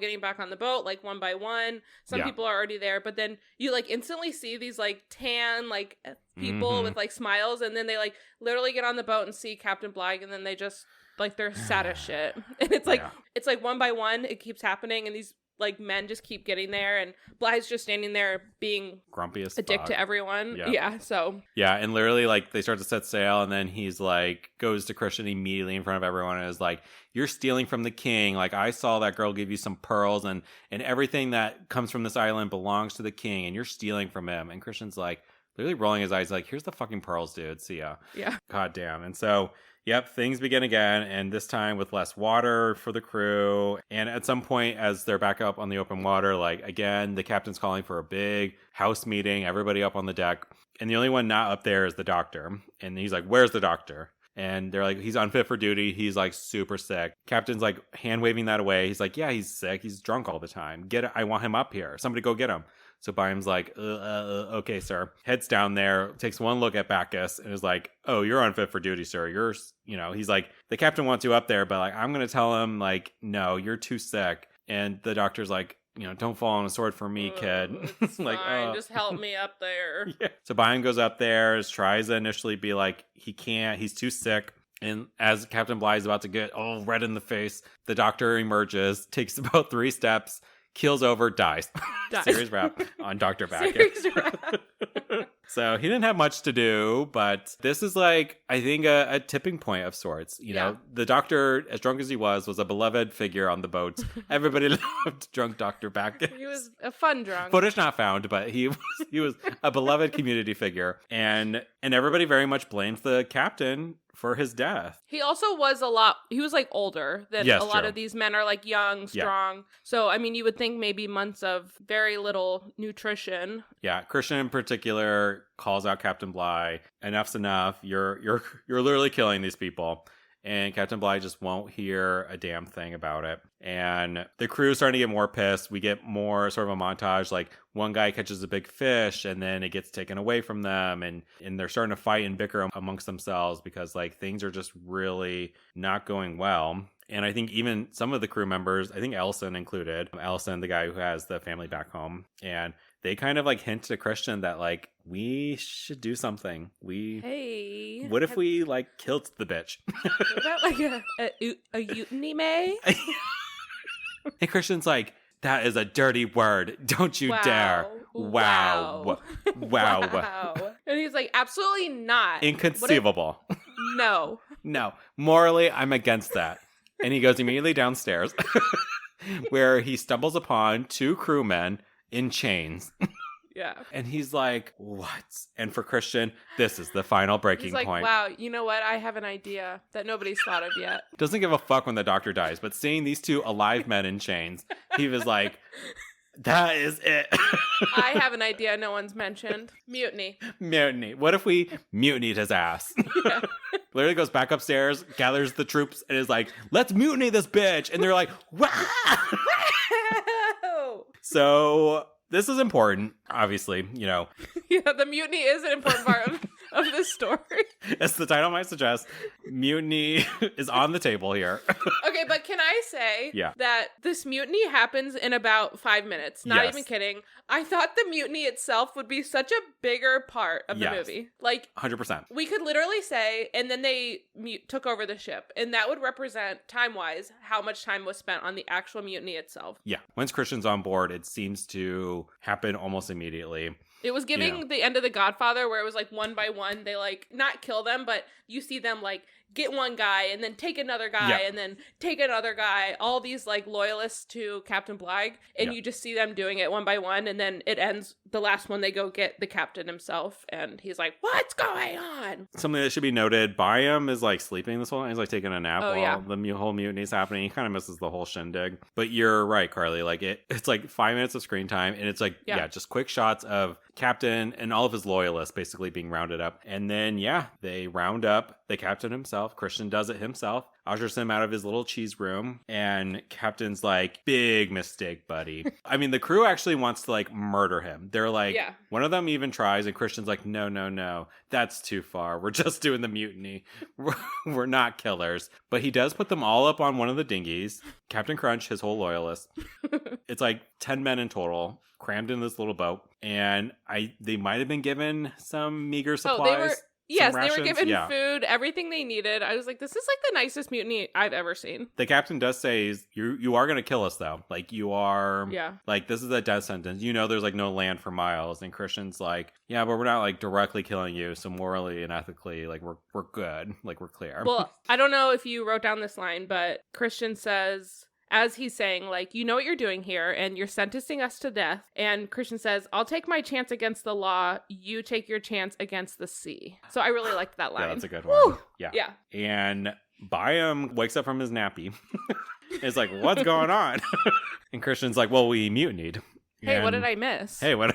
getting back on the boat like one by one. Some people are already there, but then you like instantly see these like tan like people with like smiles, and then they like literally get on the boat and see Captain Bligh, and then they just like they're sad as shit. And it's like it's like one by one it keeps happening, and these like men just keep getting there, and Bligh's just standing there being grumpy as a dick to everyone. Yeah, and literally like they start to set sail, and then he's like goes to Christian immediately in front of everyone and is like, you're stealing from the king. Like, I saw that girl give you some pearls, and everything that comes from this island belongs to the king, and you're stealing from him. And Christian's like literally rolling his eyes like, here's the fucking pearls, dude. See ya. Yeah. God damn. And so things begin again, and this time with less water for the crew. And at some point, as they're back up on the open water, like, again, the captain's calling for a big house meeting, everybody up on the deck. And the only one not up there is the doctor. And he's like, where's the doctor? And they're like, he's unfit for duty. He's like super sick. Captain's like hand waving that away. He's like, yeah, he's sick. He's drunk all the time. I want him up here. Somebody go get him. So Byam's like, okay, sir. Heads down there, takes one look at Bacchus, and is like, oh, you're unfit for duty, sir. He's like, the captain wants you up there, but like, I'm going to tell him, like, no, you're too sick. And the doctor's like, don't fall on a sword for me, kid. It's like, fine. Just help me up there. Yeah. So Byam goes up there, tries to initially be like, he can't, he's too sick. And as Captain Bligh is about to get all red in the face, the doctor emerges, takes about 3 steps, keels over, dies. Series wrap on Dr. Bacchus. So he didn't have much to do, but this is like, I think, a tipping point of sorts. You know, the doctor, as drunk as he was a beloved figure on the boat. Everybody loved drunk Dr. Bacchus. He was a fun drunk. Footage not found, but he was a beloved community figure. And everybody very much blames the captain for his death. He also he was like older than a lot of these men are like young, strong. Yeah. So, I mean, you would think maybe months of very little nutrition. Yeah, Christian in particular calls out Captain Bligh. Enough's enough. You're literally killing these people. And Captain Bligh just won't hear a damn thing about it. And the crew's starting to get more pissed. We get more sort of a montage, like one guy catches a big fish and then it gets taken away from them. And they're starting to fight and bicker amongst themselves because like things are just really not going well. And I think even some of the crew members, I think Ellison included, Ellison, the guy who has the family back home, and they kind of like hint to Christian that like, we should do something. What if we like killed the bitch? What about like a mutiny, May? And Christian's like, that is a dirty word. Don't you dare. Wow. And he's like, absolutely not. Inconceivable. No. No. Morally, I'm against that. And he goes immediately downstairs where he stumbles upon two crewmen in chains. Yeah. And he's like, what? And for Christian, this is the final breaking point. He's like, wow, you know what? I have an idea that nobody's thought of yet. Doesn't give a fuck when the doctor dies, but seeing these two alive men in chains, he was like, that is it. I have an idea no one's mentioned. Mutiny. What if we mutinied his ass? Yeah. Literally goes back upstairs, gathers the troops, and is like, let's mutiny this bitch. And they're like, wow. So this is important, obviously, you know. Yeah, the mutiny is an important part of this story. As the title might suggest, mutiny is on the table here. Okay, but can I say that this mutiny happens in about 5 minutes? Not even kidding. I thought the mutiny itself would be such a bigger part of the movie. Like, 100%. We could literally say, and then they took over the ship. And that would represent, time-wise, how much time was spent on the actual mutiny itself. Yeah. Once Christian's on board, it seems to happen almost immediately. It was giving the end of The Godfather, where it was like one by one, they like not kill them, but you see them like get one guy and then take another guy and then take another guy, all these like loyalists to Captain Bligh, and you just see them doing it one by one, and then it ends, the last one they go get the captain himself, and he's like, what's going on? Something that should be noted, Byam is like sleeping this whole time. He's like taking a nap while the whole mutiny is happening. He kind of misses the whole shindig. But you're right, Carly, like it's like 5 minutes of screen time, and it's like just quick shots of Captain and all of his loyalists basically being rounded up. And then they round up the captain himself. Christian does it himself, ushers him out of his little cheese room, and Captain's like, big mistake, buddy. I mean, the crew actually wants to like murder him. They're like, one of them even tries, and Christian's like, no, that's too far. We're just doing the mutiny. We're not killers. But he does put them all up on one of the dinghies. Captain Crunch, his whole loyalist. It's like 10 men in total, crammed in this little boat. And they might have been given some meager supplies. Yes, they were given food, everything they needed. I was like, this is like the nicest mutiny I've ever seen. The captain does say, you are going to kill us, though. Like, you are, like, this is a death sentence. You know there's, like, no land for miles. And Christian's like, yeah, but we're not, like, directly killing you. So morally and ethically, like, we're good. Like, we're clear. Well, I don't know if you wrote down this line, but Christian says, as he's saying, like, you know what you're doing here, and you're sentencing us to death. And Christian says, I'll take my chance against the law. You take your chance against the sea. So I really liked that line. Yeah, that's a good one. Yeah. And Byam wakes up from his nappy. It's like, what's going on? And Christian's like, well, we mutinied. Hey, what did I miss? Right.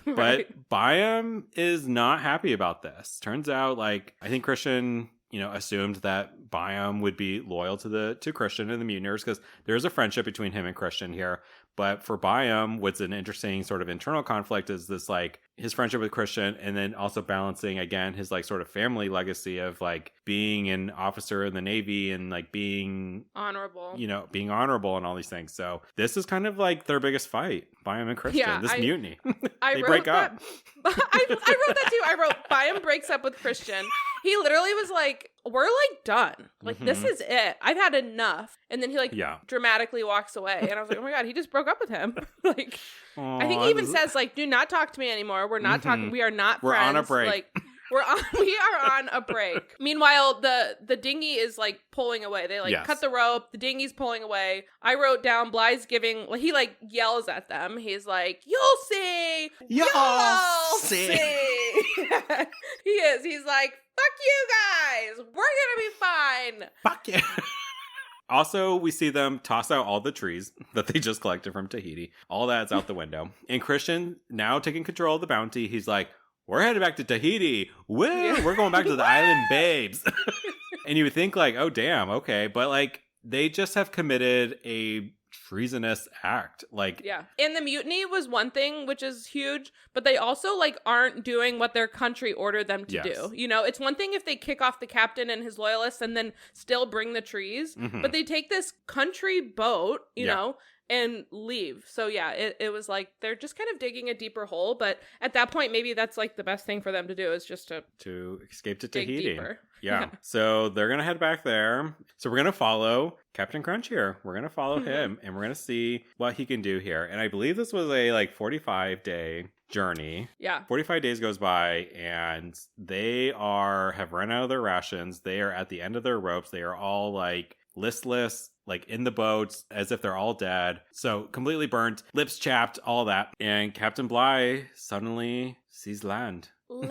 But Byam is not happy about this. Turns out, like, I think Christian, assumed that Byam would be loyal to Christian and the mutineers because there's a friendship between him and Christian here. But for Byam, what's an interesting sort of internal conflict is this, like, his friendship with Christian, and then also balancing, again, his, like, sort of family legacy of, like, being an officer in the Navy and, like, being honorable, being honorable and all these things. So this is kind of like their biggest fight, Byam and Christian, mutiny. They break up. I wrote that too. I wrote, Byam breaks up with Christian. He literally was like, we're like done. Like, this is it. I've had enough. And then he like dramatically walks away. And I was like, oh my God, he just broke up with him. Like, I think he even says like, do not talk to me anymore. We're not talking. We are not friends. We're on a break. Like, we are on a break. Meanwhile, the dinghy is like pulling away. They like cut the rope. The dinghy's pulling away. I wrote down Bligh's giving, he like yells at them. He's like, you'll see. You'll see. He is. He's like, fuck you guys. We're going to be fine. Fuck yeah. Also, we see them toss out all the trees that they just collected from Tahiti. All that's out the window. And Christian, now taking control of the bounty, he's like, we're headed back to Tahiti. Woo! Yeah. We're going back to the island babes. And you would think like, oh, damn, okay. But like, they just have committed a treasonous act. Like, yeah. And the mutiny was one thing, which is huge, but they also like aren't doing what their country ordered them to do. You know, it's one thing if they kick off the captain and his loyalists and then still bring the trees, but they take this country boat, you know, and leave. So yeah, it was like they're just kind of digging a deeper hole, but at that point maybe that's like the best thing for them to do is just to escape to dig Tahiti. Deeper. Yeah. So they're going to head back there. So we're going to follow Captain Crunch here. We're going to follow him and we're going to see what he can do here. And I believe this was a like 45-day journey. Yeah. 45 days goes by and they have run out of their rations. They are at the end of their ropes. They are all like listless, like in the boats as if they're all dead. So completely burnt, lips chapped, all that. And Captain Bligh suddenly sees land. And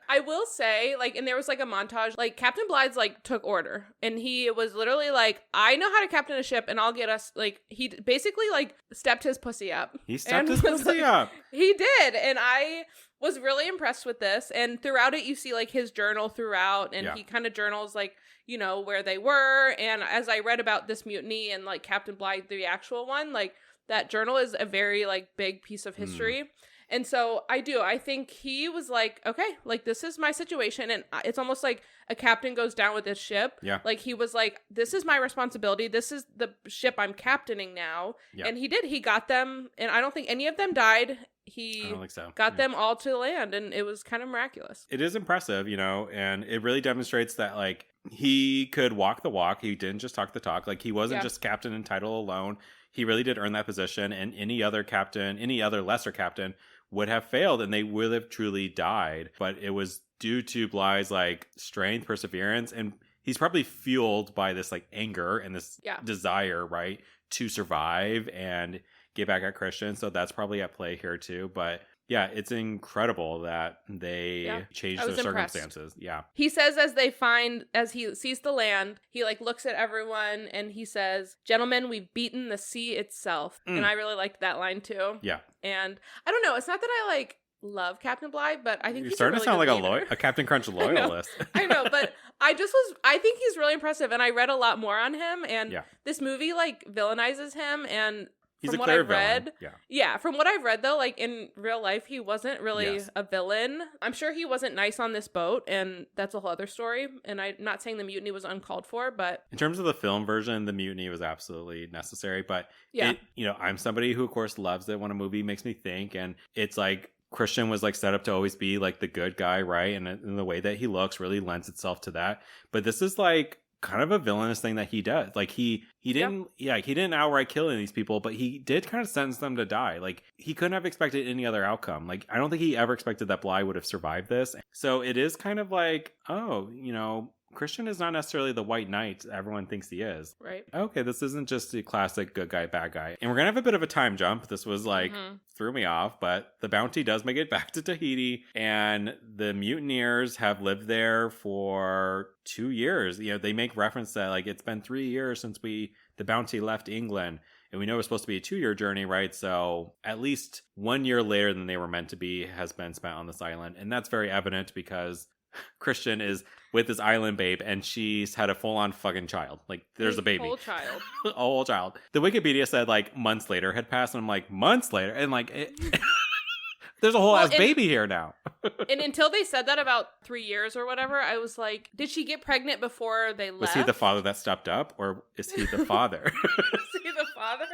I will say, like, and there was like a montage, like Captain Bligh's like took order and he was literally like, I know how to captain a ship and I'll get us, like, he basically like stepped his pussy up. He stepped his pussy up. He did. And I was really impressed with this. And throughout it, you see like his journal throughout and he kind of journals like, you know, where they were. And as I read about this mutiny and like Captain Bligh, the actual one, like that journal is a very like big piece of history. And so I think he was like, okay, like this is my situation. And it's almost like a captain goes down with his ship. Yeah. Like he was like, this is my responsibility. This is the ship I'm captaining now. Yeah. And he did. He got them. And I don't think any of them died. I don't think so. Got them all to land. And it was kind of miraculous. It is impressive, you know, and it really demonstrates that like he could walk the walk. He didn't just talk the talk. Like he wasn't just captain in title alone. He really did earn that position. And any other lesser captain would have failed and they would have truly died. But it was due to Bligh's like strength, perseverance, and he's probably fueled by this like anger and this desire, right, to survive and get back at Christian. So that's probably at play here too. But yeah, it's incredible that they changed their circumstances. Yeah. He says as he sees the land, he like looks at everyone and he says, "Gentlemen, we've beaten the sea itself." And I really liked that line too. Yeah. And I don't know, it's not that I like love Captain Bligh, but I think you're starting to sound like a Captain Crunch loyalist. I know, but I think he's really impressive and I read a lot more on him and this movie like villainizes him and he's from a what clear I've read, villain. From what I've read though, like in real life, he wasn't really a villain. I'm sure he wasn't nice on this boat, and that's a whole other story. And I'm not saying the mutiny was uncalled for, but in terms of the film version, the mutiny was absolutely necessary. But I'm somebody who, of course, loves it when a movie makes me think, and it's like Christian was like set up to always be like the good guy, right? And the way that he looks really lends itself to that. But this is like kind of a villainous thing that he does. Like he didn't outright kill any of these people, but he did kind of sentence them to die. Like he couldn't have expected any other outcome. Like I don't think he ever expected that Bligh would have survived this. So it is kind of like, oh, you know, Christian is not necessarily the white knight everyone thinks he is. Right. Okay, this isn't just the classic good guy, bad guy. And we're going to have a bit of a time jump. This was like, threw me off, but the bounty does make it back to Tahiti and the mutineers have lived there for 2 years. You know, they make reference that like it's been 3 years since the bounty left England. And we know it's supposed to be a 2-year journey, right? So at least 1 year later than they were meant to be has been spent on this island. And that's very evident because Christian is with this island babe and she's had a full-on fucking child. Like there's a baby. Whole child. A whole child. The Wikipedia said like months later had passed and I'm like, months later? And like there's a whole ass baby here now. And until they said that about 3 years or whatever, I was like, did she get pregnant before they left? Was he the father that stepped up or is he the father? Is he the father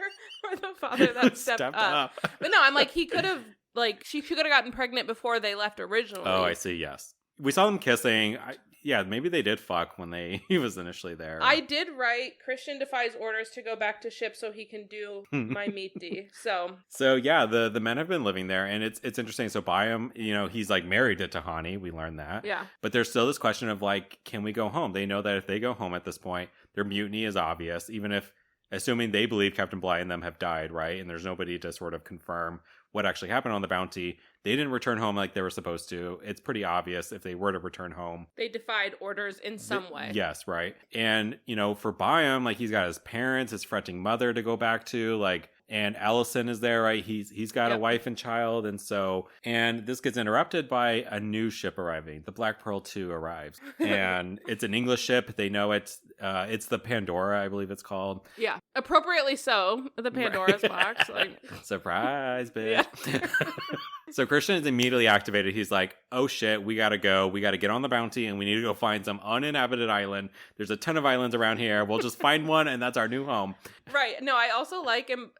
or the father that stepped up? But no, I'm like, he could have, like, she could have gotten pregnant before they left originally. Oh, I see, yes. We saw them kissing. Maybe they did fuck when he was initially there. I did write, Christian defies orders to go back to ship so he can do my meaty. So yeah, the men have been living there, and it's interesting. So Byam, you know, he's like married to Tahani. We learned that. Yeah. But there's still this question of like, can we go home? They know that if they go home at this point, their mutiny is obvious, even if assuming they believe Captain Bligh and them have died, right? And there's nobody to sort of confirm what actually happened on the bounty. They didn't return home like they were supposed to. It's pretty obvious if they were to return home. They defied orders in some way. Yes, right. And, for Byam, like, he's got his parents, his fretting mother to go back to, like, and Allison is there, right? He's got a wife and child. And this gets interrupted by a new ship arriving. The Black Pearl 2 arrives. And it's an English ship. They know it. It's the Pandora, I believe it's called. Yeah. Appropriately so. The Pandora's box. Like, surprise, bitch. Yeah. So Christian is immediately activated. He's like, oh shit, we gotta go. We gotta get on the bounty and we need to go find some uninhabited island. There's a ton of islands around here. We'll just find one and that's our new home. Right. No, I also like him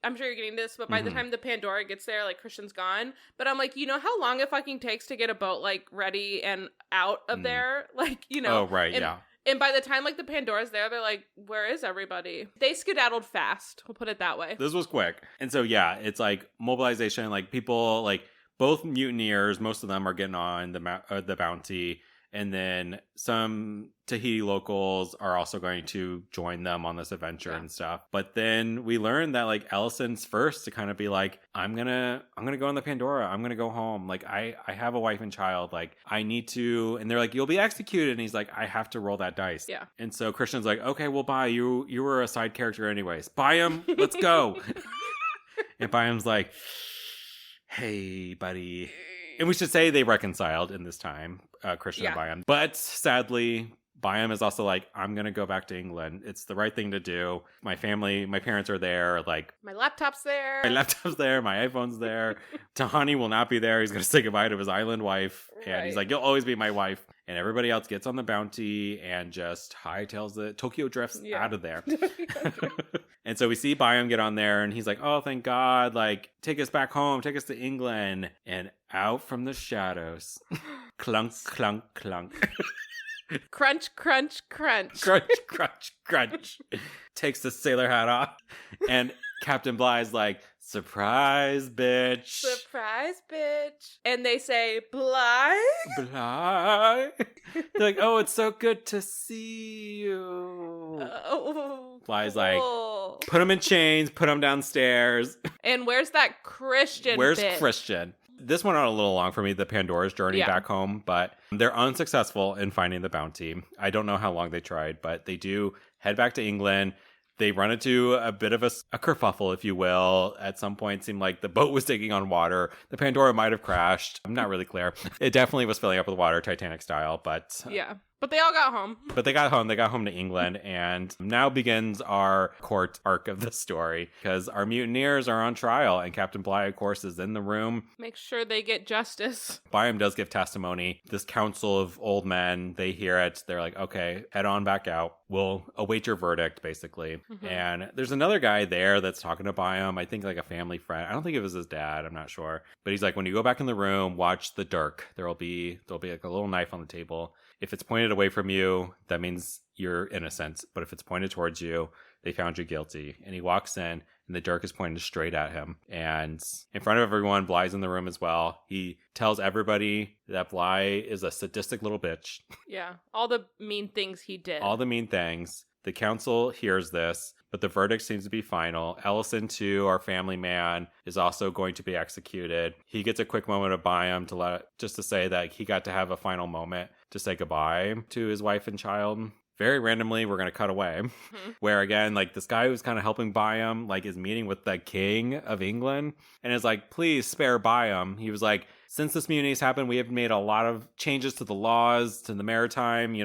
I'm sure you're getting this, but by the time the Pandora gets there, like, Christian's gone. But I'm like, you know how long it fucking takes to get a boat, like, ready and out of there? Like, Oh, right, yeah. And by the time, like, the Pandora's there, they're like, where is everybody? They skedaddled fast. We'll put it that way. This was quick. And so, yeah, it's like mobilization, like people, like both mutineers, most of them are getting on the bounty. And then some Tahiti locals are also going to join them on this adventure and stuff. But then we learned that, like, Allison's first to kind of be like, I'm gonna go on the Pandora. I'm gonna go home. Like, I have a wife and child. Like, I need to. And they're like, you'll be executed. And he's like, I have to roll that dice. Yeah. And so Christian's like, okay, well, bye. You were a side character anyways. Buy him. Let's go. And Byam's like, hey, buddy. And we should say they reconciled in this time, Christian and Byam. But sadly, Byam is also like, I'm going to go back to England. It's the right thing to do. My parents are there. Like, my laptop's there. My iPhone's there. Tahani will not be there. He's going to say goodbye to his island wife. And he's like, you'll always be my wife. And everybody else gets on the bounty and just hightails it. Tokyo drifts out of there. And so we see Byam get on there and he's like, oh, thank God. Like, take us back home. Take us to England. And out from the shadows, clunk, clunk, clunk. Crunch, crunch, crunch. Crunch, crunch, crunch. Takes the sailor hat off. And Captain Bligh's like, surprise, bitch. Surprise, bitch. And they say, Bligh? Bligh? They're like, oh, it's so good to see you. Bligh's like, put him in chains, put him downstairs. And where's that Christian Where's bitch? Christian? This went on a little long for me, the Pandora's journey back home, but they're unsuccessful in finding the bounty. I don't know how long they tried, but they do head back to England. They run into a bit of a kerfuffle, if you will. At some point, it seemed like the boat was taking on water. The Pandora might have crashed. I'm not really clear. It definitely was filling up with water, Titanic style, but... yeah. But they all got home. They got home to England, and now begins our court arc of the story, because our mutineers are on trial, and Captain Bligh, of course, is in the room. Make sure they get justice. Byam does give testimony. This council of old men, they hear it. They're like, okay, head on back out. We'll await your verdict, basically. Mm-hmm. And there's another guy there that's talking to Byam. I think like a family friend. I don't think it was his dad. I'm not sure. But he's like, when you go back in the room, watch the dirk. There'll be like a little knife on the table. If it's pointed away from you, that means you're innocent. But if it's pointed towards you, they found you guilty. And he walks in, and the dirk is pointed straight at him. And in front of everyone, Bligh's in the room as well. He tells everybody that Bligh is a sadistic little bitch. Yeah, all the mean things he did. All the mean things. The council hears this, but the verdict seems to be final. Ellison, too, our family man, is also going to be executed. He gets a quick moment of Byam just to say that he got to have a final moment to say goodbye to his wife and child. Very randomly, we're going to cut away. Mm-hmm. Where, again, like, this guy who's kind of helping Byam, like, is meeting with the king of England and is like, please spare Byam. He was like, since this mutiny has happened, we have made a lot of changes to the laws, to the maritime,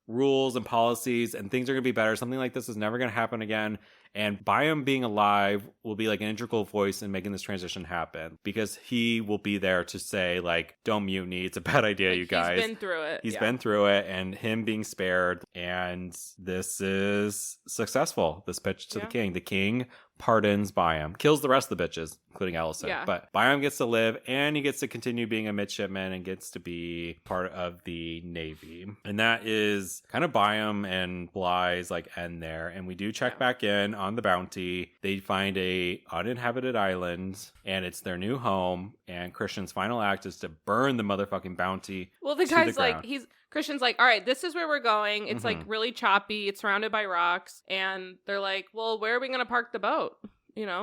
rules and policies, and things are going to be better. Something like this is never going to happen again. And Byam being alive will be like an integral voice in making this transition happen, because he will be there to say, like, don't mutiny. It's a bad idea, you guys. He's been through it. He's been through it, and him being spared. And this is successful, this pitch to the king. The king pardons Byam, kills the rest of the bitches, including Ellison. Yeah. But Byam gets to live, and he gets to continue being a midshipman and gets to be part of the Navy. And that is kind of Byam and Bligh's like end there. And we do check back in on the bounty. They find a uninhabited island, and it's their new home. And Christian's final act is to burn the motherfucking bounty. Well, the guy's like, Christian's like, all right, this is where we're going. It's like really choppy. It's surrounded by rocks. And they're like, well, where are we going to park the boat?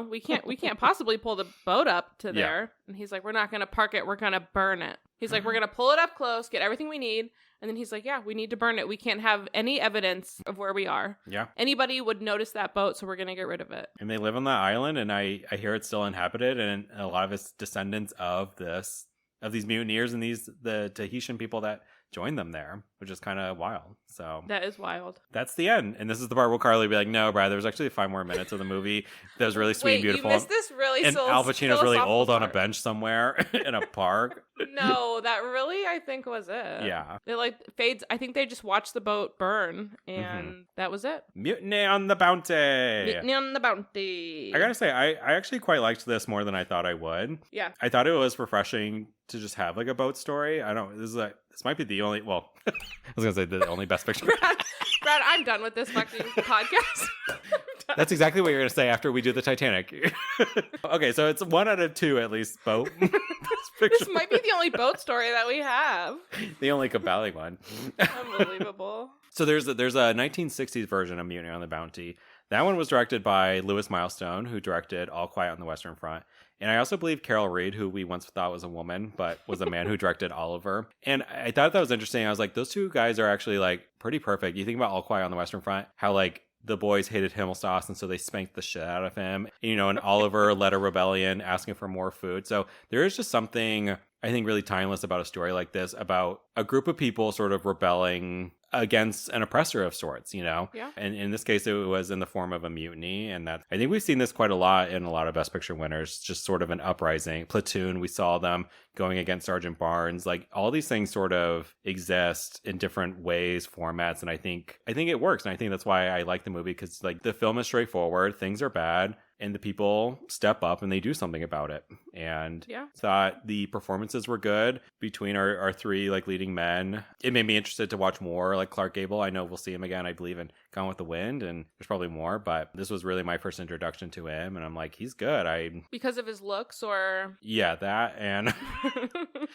we can't possibly pull the boat up to there. And he's like, we're not going to park it. We're going to burn it. He's like, we're going to pull it up close, get everything we need. And then he's like, yeah, we need to burn it. We can't have any evidence of where we are. Yeah. Anybody would notice that boat, so we're going to get rid of it. And they live on that island, and I hear it's still inhabited, and a lot of it's descendants of these mutineers and the Tahitian people that joined them there, which is kind of wild. So that is wild. That's the end. And this is the part where Carly will be like, no, Brad, there was actually 5 more minutes of the movie that was really sweet and beautiful. You missed this really and Al Pacino's really old part. on a bench somewhere in a park. No, that really, I think, was it. Yeah. It like fades. I think they just watched the boat burn, and that was it. Mutiny on the Bounty. Mutiny on the Bounty. I gotta say, I actually quite liked this more than I thought I would. Yeah. I thought it was refreshing to just have like a boat story. I don't. This might be the only. Well, I was gonna say the only Best Picture. Brad, I'm done with this fucking podcast. That's exactly what you're gonna say after we do the Titanic. Okay, so it's 1 out of 2 at least boat. This might be the only boat story that we have. The only compelling one. Unbelievable. So there's a 1960s version of Mutiny on the Bounty. That one was directed by Louis Milestone, who directed All Quiet on the Western Front. And I also believe Carol Reed, who we once thought was a woman, but was a man who directed Oliver. And I thought that was interesting. I was like, those two guys are actually like pretty perfect. You think about All Quiet on the Western Front, how like the boys hated Himmelstoss, and so they spanked the shit out of him. And Oliver led a rebellion asking for more food. So there is just something, I think, really timeless about a story like this, about a group of people sort of rebelling against an oppressor of sorts, Yeah. And in this case, it was in the form of a mutiny. And that I think we've seen this quite a lot in a lot of Best Picture winners, just sort of an uprising. Platoon, we saw them going against Sergeant Barnes. Like all these things sort of exist in different ways, formats. And I think it works. And I think that's why I like the movie, because like the film is straightforward. Things are bad. And the people step up and they do something about it. And thought the performances were good between our 3 like leading men. It made me interested to watch more like Clark Gable. I know we'll see him again, I believe, in Gone with the Wind, and there's probably more, but this was really my first introduction to him, and I'm like, he's good. Because of his looks, or that, and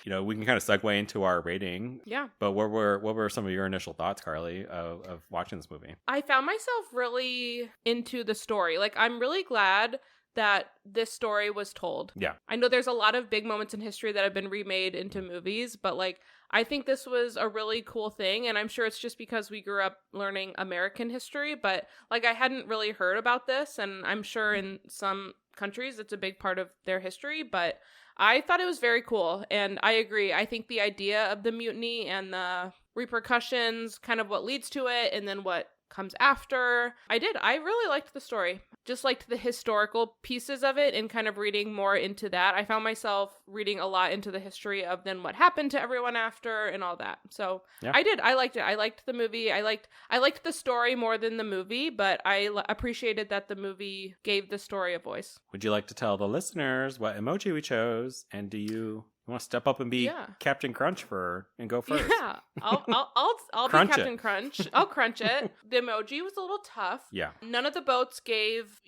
we can kind of segue into our rating. Yeah. But what were some of your initial thoughts, Carly, of watching this movie? I found myself really into the story. Like, I'm really glad that this story was told. Yeah. I know there's a lot of big moments in history that have been remade into movies, but like I think this was a really cool thing, and I'm sure it's just because we grew up learning American history, but like I hadn't really heard about this, and I'm sure in some countries it's a big part of their history, but I thought it was very cool, and I agree. I think the idea of the mutiny and the repercussions, kind of what leads to it, and then what comes after. I really liked the story. Just liked the historical pieces of it and kind of reading more into that. I found myself reading a lot into the history of then what happened to everyone after and all that. So yeah. I liked it. I liked the movie. I liked the story more than the movie, but I appreciated that the movie gave the story a voice. Would you like to tell the listeners what emoji we chose? And do you want to step up and be Captain Crunch and go first? Yeah, I'll be Captain Crunch. I'll crunch it. The emoji was a little tough. Yeah. None of the boats gave,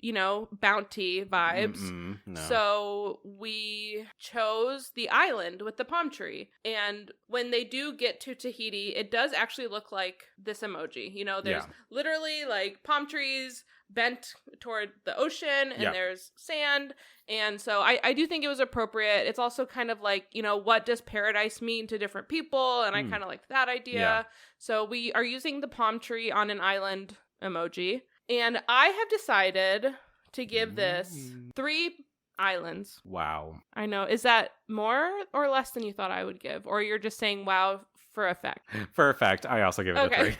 bounty vibes. No. So we chose the island with the palm tree. And when they do get to Tahiti, it does actually look like this emoji. There's literally like palm trees bent toward the ocean, and there's sand. And so I do think it was appropriate. It's also kind of like, what does paradise mean to different people? And I kind of liked that idea. Yeah. So we are using the palm tree on an island emoji. And I have decided to give this 3 islands. Wow. I know. Is that more or less than you thought I would give? Or you're just saying wow for effect? For effect, I also give it a 3.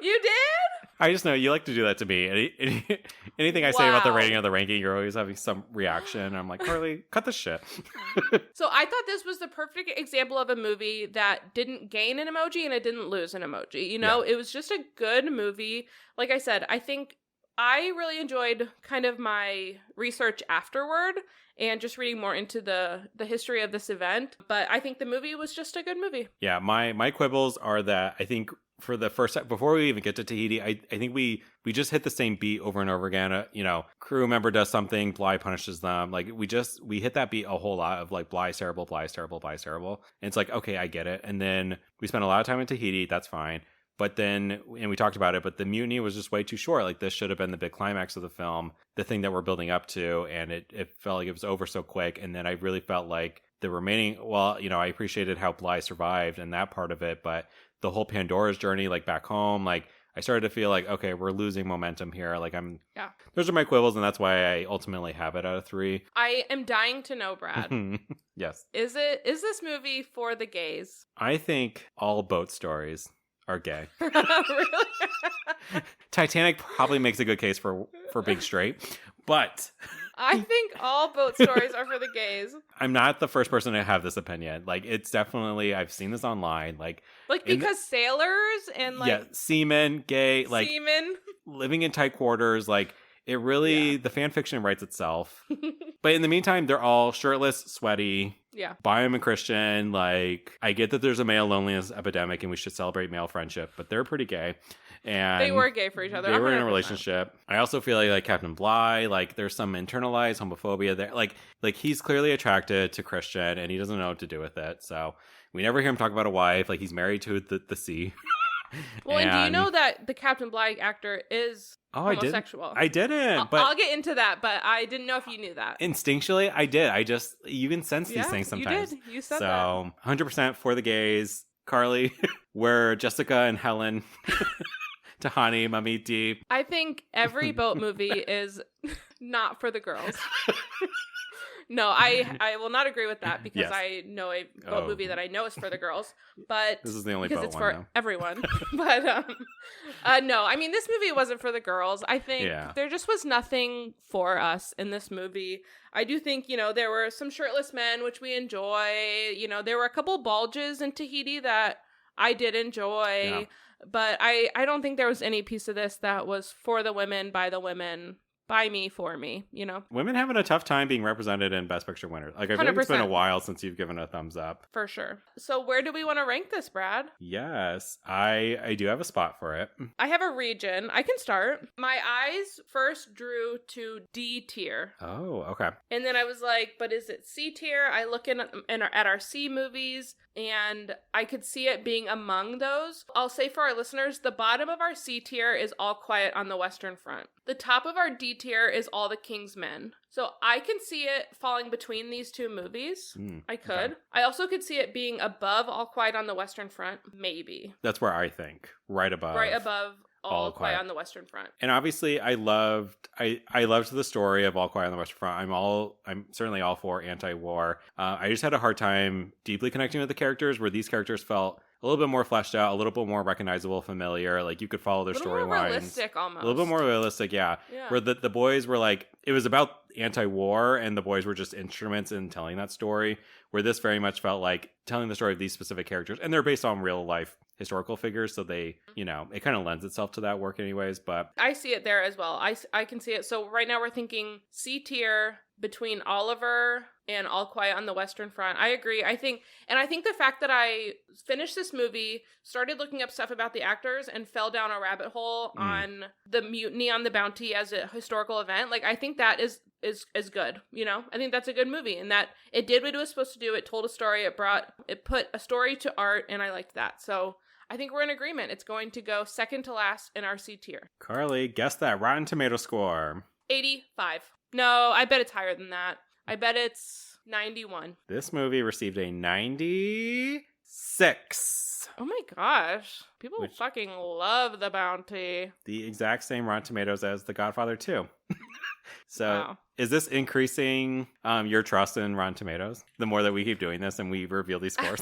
You did? I just know you like to do that to me. Anything I say about the rating of the ranking, you're always having some reaction. I'm like, Carly, cut the shit. So I thought this was the perfect example of a movie that didn't gain an emoji and it didn't lose an emoji. It was just a good movie. Like I said, I think I really enjoyed kind of my research afterward and just reading more into the history of this event. But I think the movie was just a good movie. Yeah, my quibbles are that I think for the first time, before we even get to Tahiti, I think we just hit the same beat over and over again. Crew member does something, Bligh punishes them. Like we hit that beat a whole lot of like Bligh's terrible, Bligh's terrible, Bligh's terrible. And it's like, okay, I get it. And then we spent a lot of time in Tahiti. That's fine. But then, and we talked about it, but the mutiny was just way too short. Like, this should have been the big climax of the film, the thing that we're building up to, and it felt like it was over so quick. And then I really felt like the remaining, well, I appreciated how Bligh survived and that part of it, but the whole Pandora's journey, like back home, like I started to feel like, okay, we're losing momentum here. Like those are my quibbles, and that's why I ultimately have it out of 3. I am dying to know, Brad. Yes. Is this movie for the gays? I think all boat stories are gay. Really? Titanic probably makes a good case for being straight, but I think all boat stories are for the gays. I'm not the first person to have this opinion. Like, it's definitely, I've seen this online. Like because sailors and seamen, gay, like seamen living in tight quarters, like it really, the fan fiction writes itself. But in the meantime, they're all shirtless, sweaty. Yeah. Biome and Christian. Like, I get that there's a male loneliness epidemic and we should celebrate male friendship, but they're pretty gay. And they were gay for each other. They were in a 100%. relationship. I also feel like Captain Bligh, like there's some internalized homophobia there. Like he's clearly attracted to Christian and he doesn't know what to do with it. So we never hear him talk about a wife. Like, he's married to the sea. Well, and do you know that the Captain Bligh actor is homosexual? I didn't. But I'll get into that, but I didn't know if you knew that. Instinctually, I did. You can sense these things sometimes. You did. You said that. So 100% for the gays. Carly, we're Jessica and Helen. Tahani, Mamiti. I think every boat movie is not for the girls. No, I will not agree with that because I know a boat movie that I know is for the girls, but this is the only because boat it's one, for though. everyone. But no, I mean, this movie wasn't for the girls. I think there just was nothing for us in this movie. I do think, there were some shirtless men, which we enjoy. There were a couple bulges in Tahiti that I did enjoy. Yeah. But I don't think there was any piece of this that was for the women, by the women, by me, for me, Women having a tough time being represented in Best Picture winners. Like, I feel like it's been a while since you've given a thumbs up. For sure. So where do we want to rank this, Brad? Yes, I do have a spot for it. I have a region. I can start. My eyes first drew to D tier. Oh, okay. And then I was like, but is it C tier? I look at our C movies, and I could see it being among those. I'll say for our listeners, the bottom of our C tier is All Quiet on the Western Front. The top of our D tier is All the King's Men. So I can see it falling between these two movies. I could. Okay. I also could see it being above All Quiet on the Western Front, maybe. That's where I think. Right above. All Quiet on the Western Front. And obviously I loved the story of All Quiet on the Western Front. I'm certainly all for anti-war. I just had a hard time deeply connecting with the characters, where these characters felt a little bit more fleshed out, a little bit more recognizable, familiar. Like, you could follow their storylines. A little more realistic, almost. A little bit more realistic, yeah. Where the boys were like, it was about anti-war, and the boys were just instruments in telling that story. Where this very much felt like telling the story of these specific characters, and they're based on real life historical figures, so they, it kind of lends itself to that work anyways. But I see it there as well. I can see it. So right now we're thinking C tier between Oliver and All Quiet on the Western Front. I agree. I think the fact that I finished this movie, started looking up stuff about the actors, and fell down a rabbit hole on the mutiny on the Bounty as a historical event, like, I think that is good. I think that's a good movie, and that it did what it was supposed to do. It told a story. It put a story to art, and I liked that. So I think we're in agreement. It's going to go second to last in our C tier. Carly, guess that Rotten Tomato score. 85. No, I bet it's higher than that. I bet it's 91. This movie received a 96. Oh my gosh. People fucking love The Bounty. The exact same Rotten Tomatoes as The Godfather 2. So Is this increasing your trust in Rotten Tomatoes? The more that we keep doing this and we reveal these scores?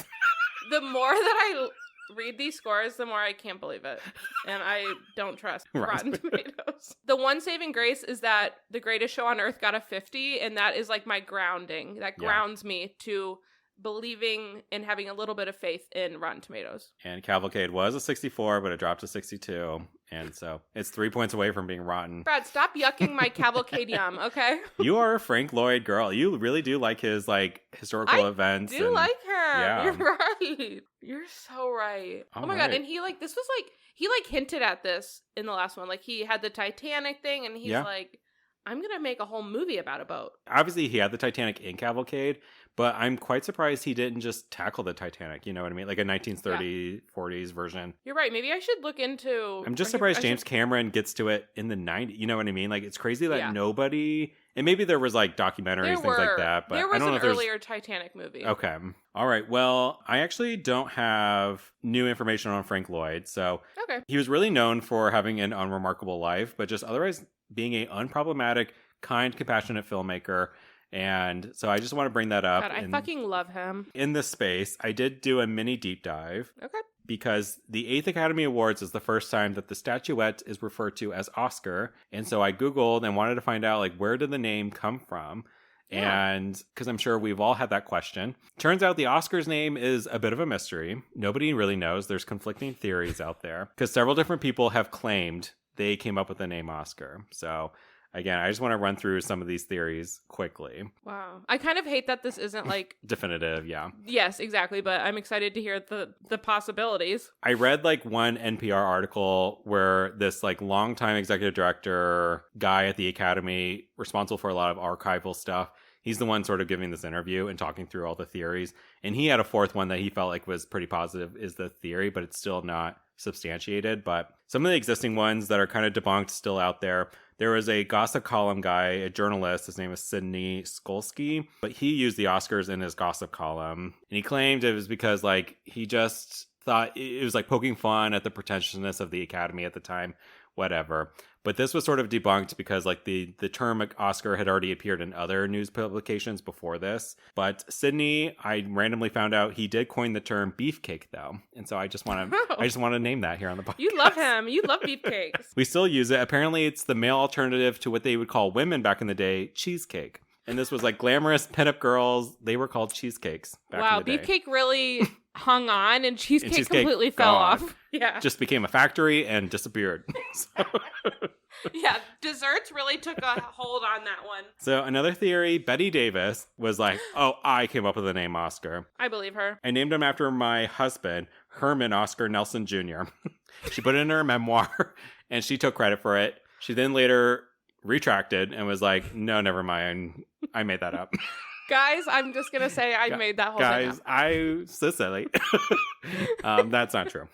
The more that I read these scores, the more I can't believe it. And I don't trust Rotten Tomatoes. The one saving grace is that The Greatest Show on Earth got a 50, and that is like my grounding. That grounds me to believing and having a little bit of faith in Rotten Tomatoes. And Cavalcade was a 64, but it dropped to 62. And so it's 3 points away from being rotten. Brad, stop yucking my Cavalcade yum, okay? You are a Frank Lloyd girl. You really do like his historical events. I do like him. Yeah. You're right. You're so right. Oh my God. And he hinted at this in the last one. Like, he had the Titanic thing, and he's like, I'm going to make a whole movie about a boat. Obviously, he had the Titanic in Cavalcade, But I'm quite surprised he didn't just tackle the Titanic, you know what I mean? Like a 1930s, 40s version. You're right. Maybe I should look into... I'm just surprised James Cameron gets to it in the 90s. You know what I mean? Like, it's crazy that nobody... And maybe there was, like, documentaries, things like that. But there was I don't know an earlier Titanic movie. Okay. All right. Well, I actually don't have new information on Frank Lloyd. So he was really known for having an unremarkable life, but just otherwise being a unproblematic, kind, compassionate filmmaker. And so I just want to bring that up. God, I fucking love him. In this space, I did do a mini deep dive. Okay. Because the 8th Academy Awards is the first time that the statuette is referred to as Oscar. And so I Googled and wanted to find out, like, where did the name come from? Yeah. And because I'm sure we've all had that question. Turns out the Oscar's name is a bit of a mystery. Nobody really knows. There's conflicting theories out there because several different people have claimed they came up with the name Oscar. So again, I just want to run through some of these theories quickly. Wow. I kind of hate that this isn't like... definitive, yeah. Yes, exactly. But I'm excited to hear the possibilities. I read like one NPR article where this like longtime executive director guy at the Academy responsible for a lot of archival stuff, he's the one sort of giving this interview and talking through all the theories. And he had a fourth one that he felt like was pretty positive is the theory, but it's still not substantiated. But some of the existing ones that are kind of debunked still out there. There was a gossip column guy, a journalist, his name is Sidney Skolsky, but he used the Oscars in his gossip column. And he claimed it was because like he just thought it was like poking fun at the pretentiousness of the Academy at the time, whatever. But this was sort of debunked because like the term Oscar had already appeared in other news publications before this. But Sidney, I randomly found out he did coin the term beefcake though. And so I just want to name that here on the podcast. You love him. You love beefcakes. We still use it. Apparently it's the male alternative to what they would call women back in the day, cheesecake. And this was like glamorous pinup girls. They were called cheesecakes back in the day. Beefcake really hung on and cheesecake completely fell off. Yeah. Just became a factory and disappeared. Yeah, desserts really took a hold on that one. So another theory, Betty Davis was like, oh, I came up with the name Oscar. I believe her. I named him after my husband, Herman Oscar Nelson Jr. She put it in her memoir and she took credit for it. She then later retracted and was like, no, never mind. I made that up. Guys, I'm just going to say I made that whole thing up. Guys, so silly. That's not true.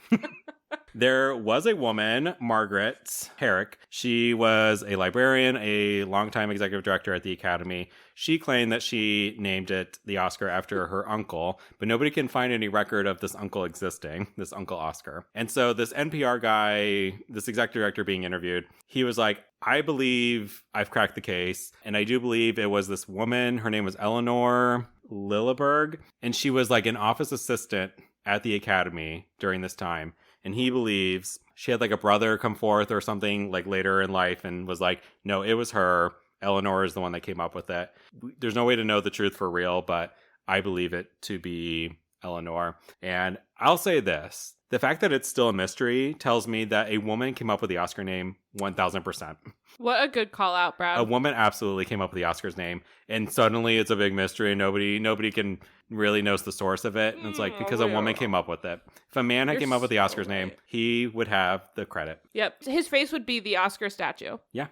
There was a woman, Margaret Herrick. She was a librarian, a longtime executive director at the Academy. She claimed that she named it the Oscar after her uncle, but nobody can find any record of this uncle existing, this Uncle Oscar. And so this NPR guy, this executive director being interviewed, he was like, I believe I've cracked the case, and I do believe it was this woman. Her name was Eleanor Lilleberg, and she was like an office assistant at the Academy during this time. And he believes she had like a brother come forth or something like later in life and was like, no, it was her. Eleanor is the one that came up with it. There's no way to know the truth for real, but I believe it to be Eleanor. And I'll say this. The fact that it's still a mystery tells me that a woman came up with the Oscar name 1000%. What a good call out, Brad. A woman absolutely came up with the Oscar's name. And suddenly it's a big mystery and nobody can really knows the source of it. And it's like, because a woman came up with it. If a man had came up with the Oscar's name, he would have the credit. Yep. His face would be the Oscar statue. Yeah.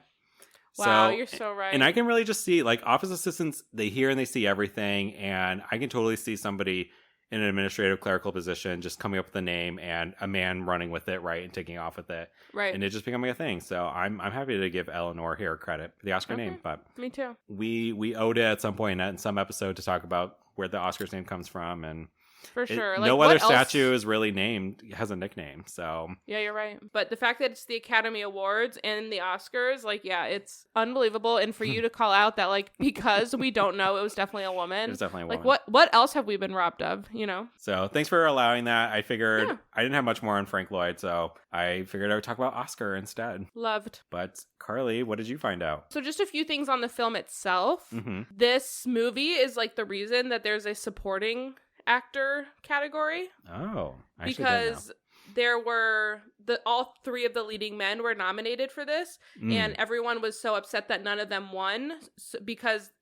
Wow, you're so right. And I can really just see, like, office assistants, they hear and they see everything. And I can totally see somebody in an administrative clerical position just coming up with a name and a man running with it, right, and taking off with it. Right. And it just becoming a thing. So I'm happy to give Eleanor here credit for the Oscar name. But me too. We owed it at some point in some episode to talk about where the Oscar's name comes from. And for sure. No other statue is really named, has a nickname. So yeah, you're right. But the fact that it's the Academy Awards and the Oscars, like, yeah, it's unbelievable. And for you to call out that, like, because we don't know, it was definitely a woman. It was definitely a woman. Like, what else have we been robbed of, you know? So thanks for allowing that. I figured I didn't have much more on Frank Lloyd, so I figured I would talk about Oscar instead. Loved. But Carly, what did you find out? So just a few things on the film itself. Mm-hmm. This movie is like the reason that there's a supporting actor category. Oh, I because there were all three of the leading men were nominated for this, and everyone was so upset that none of them won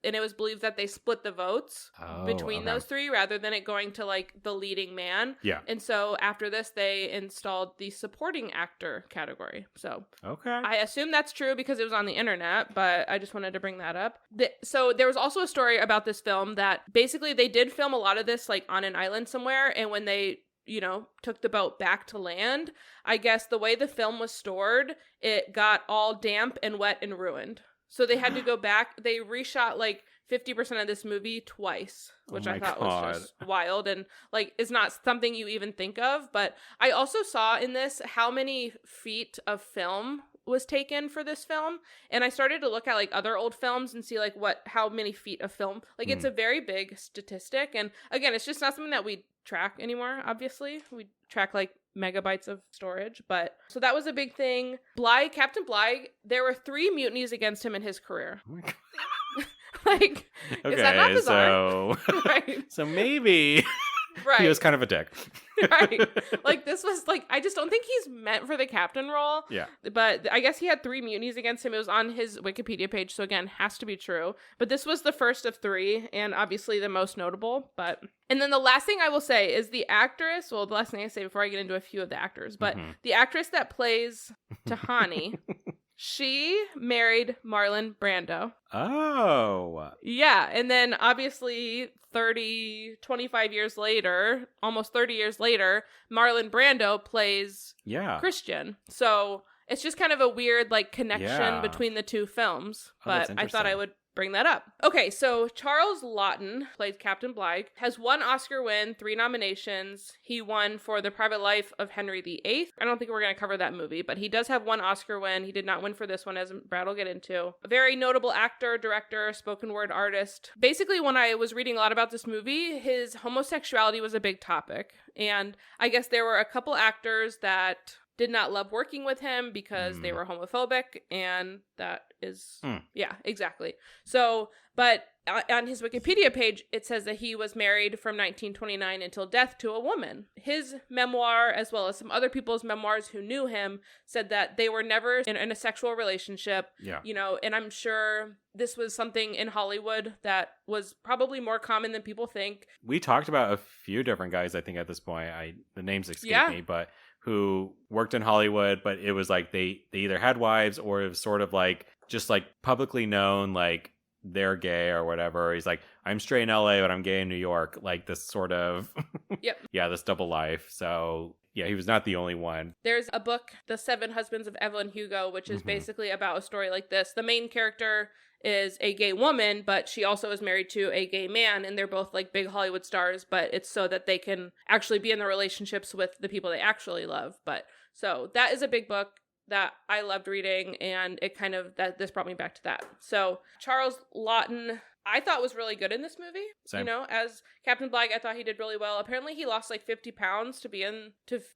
and it was believed that they split the votes between those three rather than it going to like the leading man. Yeah. And so after this, they installed the supporting actor category. So okay, I assume that's true because it was on the internet, but I just wanted to bring that up. So there was also a story about this film that basically they did film a lot of this like on an island somewhere, and when they took the boat back to land, I guess the way the film was stored, it got all damp and wet and ruined. So they had to go back. They reshot like 50% of this movie twice, which I thought was just wild and like is not something you even think of. But I also saw in this how many feet of film was taken for this film, and I started to look at like other old films and see like how many feet of film. Like it's a very big statistic, and again, it's just not something that we track anymore. Obviously, we track like megabytes of storage, but so that was a big thing. Captain Bligh, there were 3 mutinies against him in his career. Oh my God. Like, okay, is that not bizarre? So Right. So maybe Right. he was kind of a dick. Right. Like this was like, I just don't think he's meant for the captain role. Yeah. But I guess he had 3 mutinies against him. It was on his Wikipedia page. So again, has to be true. But this was the first of 3 and obviously the most notable. And then the last thing I will say is the actress, well, the last thing I say before I get into a few of the actors, but the actress that plays Tahani, she married Marlon Brando. Oh. Yeah. And then obviously 25 years later, almost 30 years later, Marlon Brando plays Christian. So it's just kind of a weird like connection between the 2 films. But I thought I would bring that up. Okay, so Charles Laughton, played Captain Bligh, has 1 Oscar win, 3 nominations. He won for The Private Life of Henry VIII. I don't think we're going to cover that movie, but he does have 1 Oscar win. He did not win for this one, as Brad will get into. A very notable actor, director, spoken word artist. Basically, when I was reading a lot about this movie, his homosexuality was a big topic. And I guess there were a couple actors that did not love working with him because they were homophobic, and that is, yeah, exactly. So, but on his Wikipedia page, it says that he was married from 1929 until death to a woman. His memoir, as well as some other people's memoirs who knew him, said that they were never in a sexual relationship. Yeah. And I'm sure this was something in Hollywood that was probably more common than people think. We talked about a few different guys, I think, at this point. The names escape me, but who worked in Hollywood, but it was like they either had wives or it was sort of like just like publicly known, like they're gay or whatever. He's like, I'm straight in LA, but I'm gay in New York. Like this sort of, this double life. So yeah, he was not the only one. There's a book, The 7 Husbands of Evelyn Hugo, which is basically about a story like this. The main character is a gay woman, but she also is married to a gay man, and they're both like big Hollywood stars, but it's so that they can actually be in the relationships with the people they actually love. But so that is a big book that I loved reading, and it kind of, this brought me back to that. So Charles Laughton, I thought was really good in this movie. Same. As Captain Bligh, I thought he did really well. Apparently he lost like 50 pounds to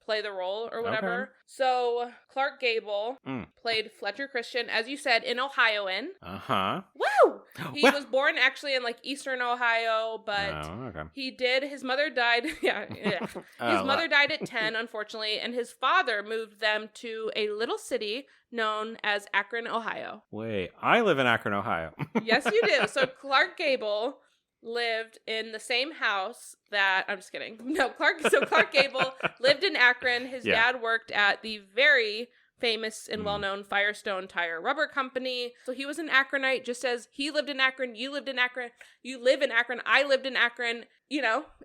play the role or whatever. Okay. So Clark Gable played Fletcher Christian, as you said, in Ohioan. Uh-huh. Woo! He was born actually in like eastern Ohio, but his mother died. His mother died at 10, unfortunately, and his father moved them to a little city known as Akron, Ohio. Wait, I live in Akron, Ohio. Yes, you do. So Clark Gable lived in the same house that, I'm just kidding. No, Clark Gable lived in Akron. His dad worked at the very famous and well-known Firestone Tire Rubber Company. So he was an Akronite, just as he lived in Akron, you lived in Akron, you live in Akron, I lived in Akron.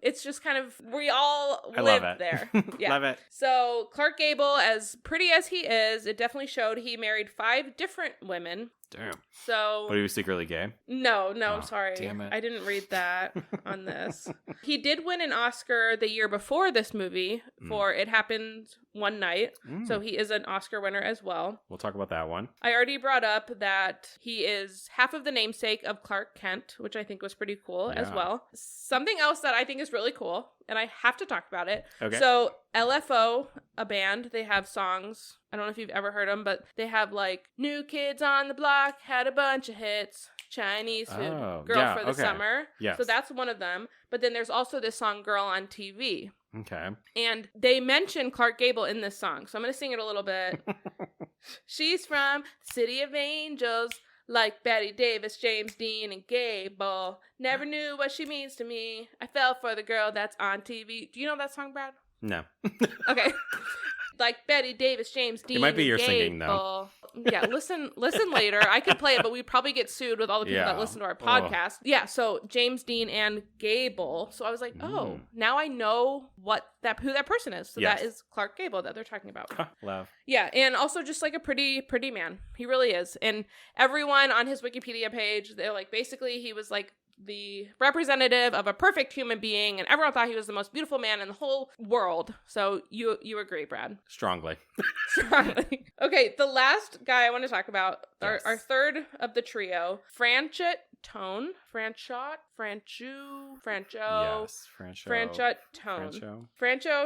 It's just kind of, we all lived there. Yeah. Love it. So Clark Gable, as pretty as he is, it definitely showed he married 5 different women. Damn. So, but he was secretly gay? No, sorry. Damn it. I didn't read that on this. He did win an Oscar the year before this movie for It Happened One Night. So he is an Oscar winner as well. We'll talk about that one. I already brought up that he is half of the namesake of Clark Kent, which I think was pretty cool as well. Something else that I think is really cool, and I have to talk about it. Okay. So LFO, a band, they have songs. I don't know if you've ever heard them, but they have like New Kids on the Block, had a bunch of hits, Chinese food, Girl for the Summer. Yes. So that's one of them. But then there's also this song, Girl on TV. Okay. And they mention Clark Gable in this song. So I'm going to sing it a little bit. She's from City of Angels, like Betty Davis, James Dean, and Gable. Never knew what she means to me. I fell for the girl that's on TV. Do you know that song, Brad? No. Okay. Like Betty Davis, James Dean, It might be and your Gable. singing, though. Yeah, listen later. I could play it, but we'd probably get sued with all the people that listen to our podcast. Yeah, so James Dean and Gable. So I was like, oh, now I know who that person is. So that is Clark Gable that they're talking about. Love. Yeah, and also just like a pretty man. He really is. And everyone on his Wikipedia page, they're like, basically he was like the representative of a perfect human being, and everyone thought he was the most beautiful man in the whole world. So you agree, Brad? Strongly. Strongly. Okay, the last guy I want to talk about, our third of the trio, Franchot Tone. Francho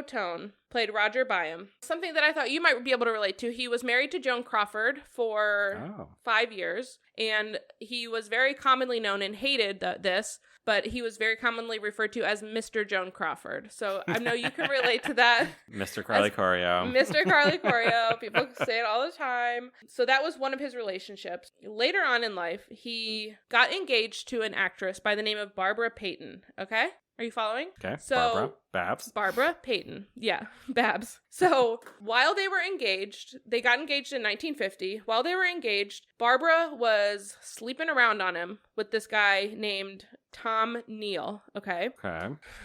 Tone played Roger Byam. Something that I thought you might be able to relate to. He was married to Joan Crawford for 5 years, and he was very commonly known and hated this, but he was very commonly referred to as Mr. Joan Crawford. So I know you can relate to that. Mr. Carly Corio. Mr. Carly Corio. People say it all the time. So that was one of his relationships. Later on in life, he got engaged to an actress by the name of Barbara Payton. Okay? Are you following? Okay. So, Barbara Payton. Yeah, Babs. So while they were engaged, they got engaged in 1950. While they were engaged, Barbara was sleeping around on him with this guy named Tom Neal. Okay.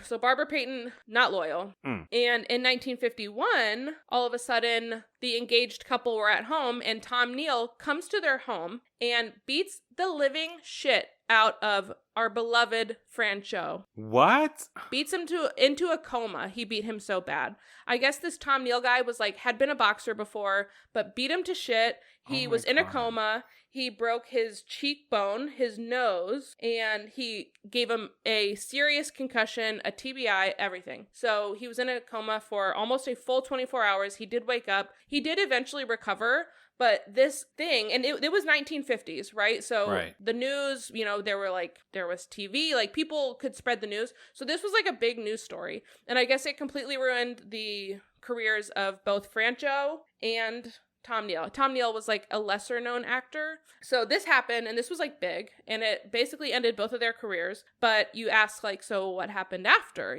So Barbara Payton, not loyal. And in 1951, all of a sudden, the engaged couple were at home, and Tom Neal comes to their home and beats the living shit out of our beloved Francho. What? Beats him into a coma. He beat him so bad. I guess this Tom Neal guy had been a boxer before, but beat him to shit. He was in a coma. He broke his cheekbone, his nose, and he gave him a serious concussion, a TBI, everything. So he was in a coma for almost a full 24 hours. He did wake up. He did eventually recover. But this thing, and it was 1950s, right? So the news, there was TV, like people could spread the news. So this was like a big news story. And I guess it completely ruined the careers of both Francho and Tom Neal. Tom Neal was like a lesser known actor. So this happened, and this was like big, and it basically ended both of their careers. But you ask like, so what happened after,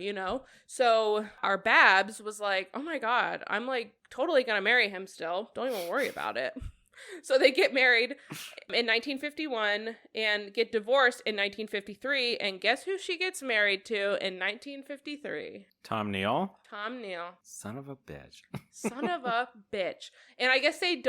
So our Babs was like, oh my God, I'm like totally gonna marry him still. Don't even worry about it. So they get married in 1951 and get divorced in 1953. And guess who she gets married to in 1953? Tom Neal. Son of a bitch. Son of a bitch. And I guess they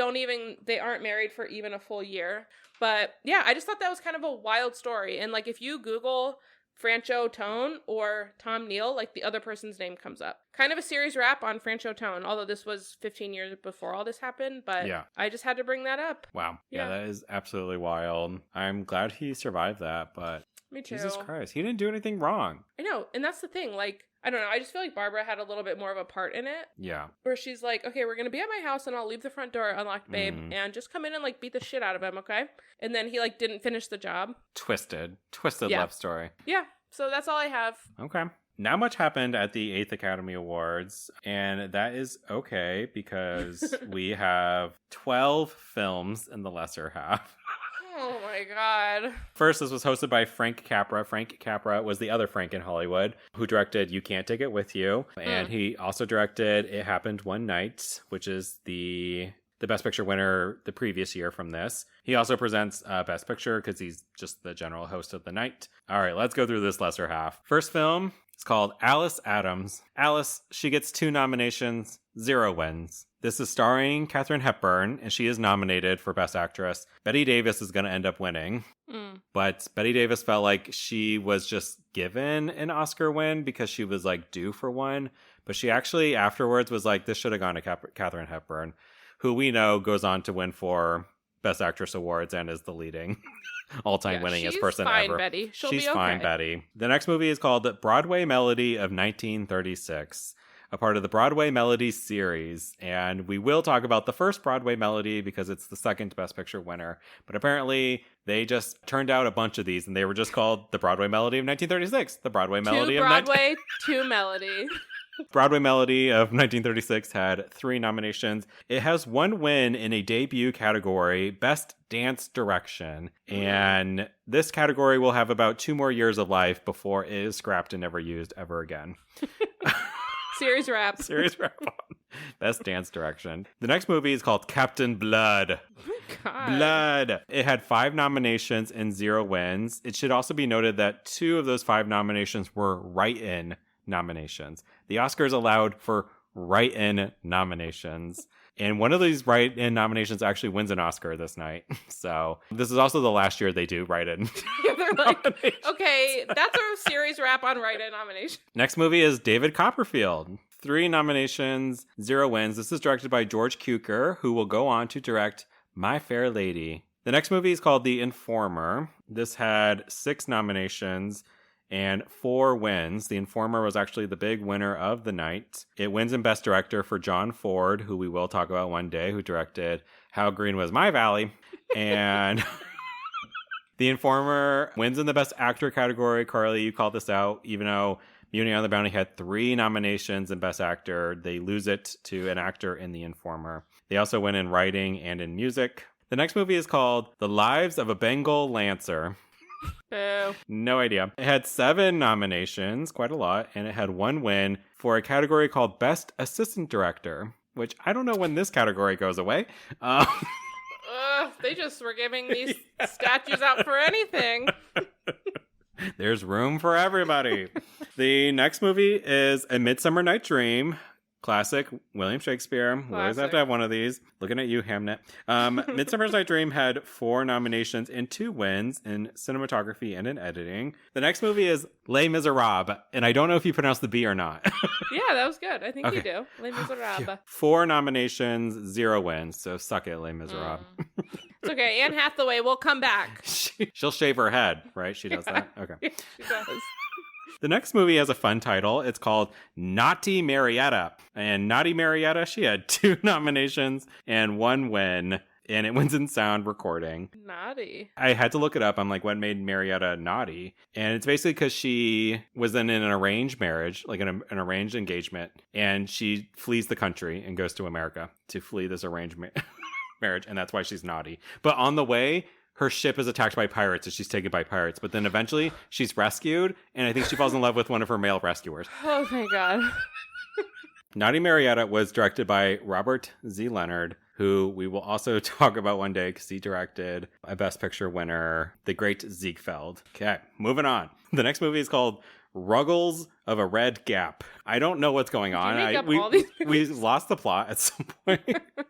aren't married for even a full year. But yeah, I just thought that was kind of a wild story. And like if you Google Francho Tone or Tom Neal, like the other person's name comes up. Kind of a serious rap on Francho Tone, although this was 15 years before all this happened, but I just had to bring that up. Wow. Yeah, that is absolutely wild. I'm glad he survived that, but me too. Jesus Christ, he didn't do anything wrong. I know, and that's the thing, like, I don't know, I just feel like Barbara had a little bit more of a part in it. Yeah. Where she's like, okay, we're going to be at my house and I'll leave the front door unlocked, babe, and just come in and like beat the shit out of him, okay? And then he like didn't finish the job. Twisted love story. Yeah. So that's all I have. Okay. Not much happened at the 8th Academy Awards, and that is okay because we have 12 films in the lesser half. Oh my God. First, this was hosted by Frank Capra. Frank Capra was the other Frank in Hollywood who directed You Can't Take It With You. And he also directed It Happened One Night, which is the Best Picture winner the previous year from this. He also presents Best Picture because he's just the general host of the night. All right, let's go through this lesser half. First film is called Alice Adams. Alice, she gets 2 nominations, 0 wins. This is starring Katharine Hepburn, and she is nominated for Best Actress. Bette Davis is going to end up winning. But Bette Davis felt like she was just given an Oscar win because she was like due for one. But she actually afterwards was like, this should have gone to Katharine Hepburn, who we know goes on to win 4 Best Actress awards and is the leading all-time winningest person ever. Betty. She's be okay. Fine, Betty. The next movie is called Broadway Melody of 1936, a part of the Broadway Melody series. And we will talk about the first Broadway Melody because it's the second Best Picture winner. But apparently they just turned out a bunch of these and they were just called the Broadway Melody of 1936, the Broadway Melody of Broadway, 2 Melody. Broadway Melody of 1936 had 3 nominations. It has 1 win in a debut category, Best Dance Direction. And this category will have about 2 more years of life before it is scrapped and never used ever again. Series wrap. Series wrap on Best Dance Direction. The next movie is called Captain Blood. Oh my God. Blood. It had 5 nominations and 0 wins. It should also be noted that 2 of those 5 nominations were write-in nominations. The Oscars allowed for write-in nominations. And one of these write-in nominations actually wins an Oscar this night. So this is also the last year they do write-in. Yeah, they're like, okay, that's our series wrap on write-in nomination. Next movie is David Copperfield. 3 nominations, 0 wins. This is directed by George Cukor, who will go on to direct My Fair Lady. The next movie is called The Informer. This had 6 nominations and 4 wins. The Informer was actually the big winner of the night. It wins in Best Director for John Ford, who we will talk about one day, who directed How Green Was My Valley. And The Informer wins in the Best Actor category. Carly, you called this out. Even though Mutiny on the Bounty had 3 nominations in Best Actor, they lose it to an actor in The Informer. They also win in writing and in music. The next movie is called The Lives of a Bengal Lancer. Boo. No idea. It had 7 nominations, quite a lot, and it had 1 win for a category called Best Assistant Director, which I don't know when this category goes away. They just were giving these statues out for anything. There's room for everybody. The next movie is A Midsummer Night's Dream. Classic, William Shakespeare. We always have to have one of these. Looking at you, Hamnet. Midsummer Night's Dream had 4 nominations and 2 wins in cinematography and in editing. The next movie is Les Miserables, and I don't know if you pronounce the B or not. Yeah, that was good. I think Okay. you do. Les Miserables. 4 nominations, 0 wins. So suck it, Les Miserables. It's okay. Anne Hathaway will come back. She'll shave her head, right? She does that? Okay. She does. The next movie has a fun title. It's called Naughty Marietta. And Naughty Marietta, she had 2 nominations and 1 win. And it wins in sound recording. Naughty. I had to look it up. I'm like, what made Marietta naughty? And it's basically because she was in an arranged marriage, like an arranged engagement. And she flees the country and goes to America to flee this arranged marriage. And that's why she's naughty. But on the way, her ship is attacked by pirates and she's taken by pirates. But then eventually she's rescued. And I think she falls in love with one of her male rescuers. Oh, thank God. Naughty Marietta was directed by Robert Z. Leonard, who we will also talk about one day because he directed a Best Picture winner, The Great Ziegfeld. Okay, moving on. The next movie is called Ruggles of a Red Gap. I don't know what's going on. We lost the plot at some point.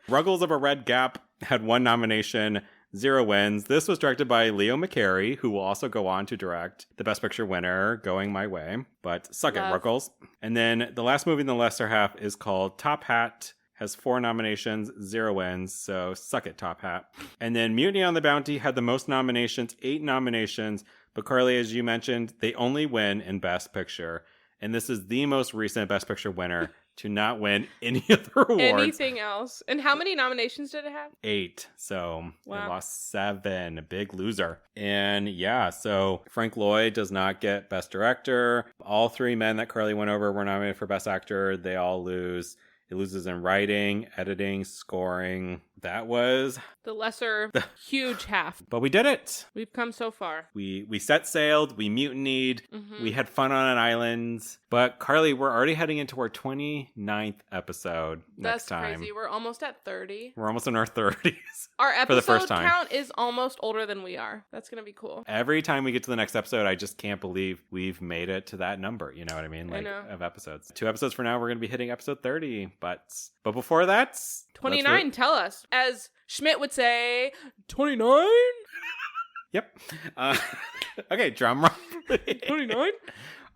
Ruggles of a Red Gap had 1 nomination, 0 wins. This was directed by Leo McCarey, who will also go on to direct the Best Picture winner, Going My Way. But suck it, Ruggles. And then the last movie in the lesser half is called Top Hat. Has 4 nominations, 0 wins, so suck it, Top Hat. And then Mutiny on the Bounty had the most nominations, 8 nominations. But Carly, as you mentioned, they only win in Best Picture. And this is the most recent Best Picture winner to not win any other awards. Anything else. And how many nominations did it have? 8. So wow. It lost 7. Big loser. And yeah, so Frank Lloyd does not get Best Director. All 3 men that Carly went over were nominated for Best Actor. They all lose. It loses in writing, editing, scoring. That was the lesser huge half. But we did it. We've come so far. We set sailed. We mutinied. Mm-hmm. We had fun on an island. But Carly, we're already heading into our 29th episode next time. That's crazy. We're almost at 30. We're almost in our 30s. Our episode for the first time. Count is almost older than we are. That's going to be cool. Every time we get to the next episode, I just can't believe we've made it to that number. You know what I mean? I know. Of episodes. 2 episodes from now, we're going to be hitting episode 30. But before that... 29, tell us. As Schmidt would say, 29? Yep. Okay, drum roll. 29?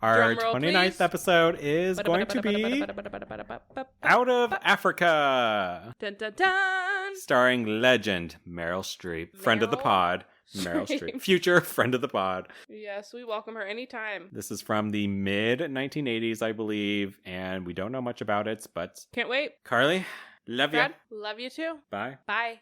Our 29th episode is going to be Out of Africa. Dun, dun, dun. Starring legend Meryl Streep. Friend of the pod. Meryl Streep. Future friend of the pod. Yes, we welcome her anytime. This is from the mid-1980s, I believe, and we don't know much about it, but... Can't wait. Carly, love you. Love you too. Bye. Bye.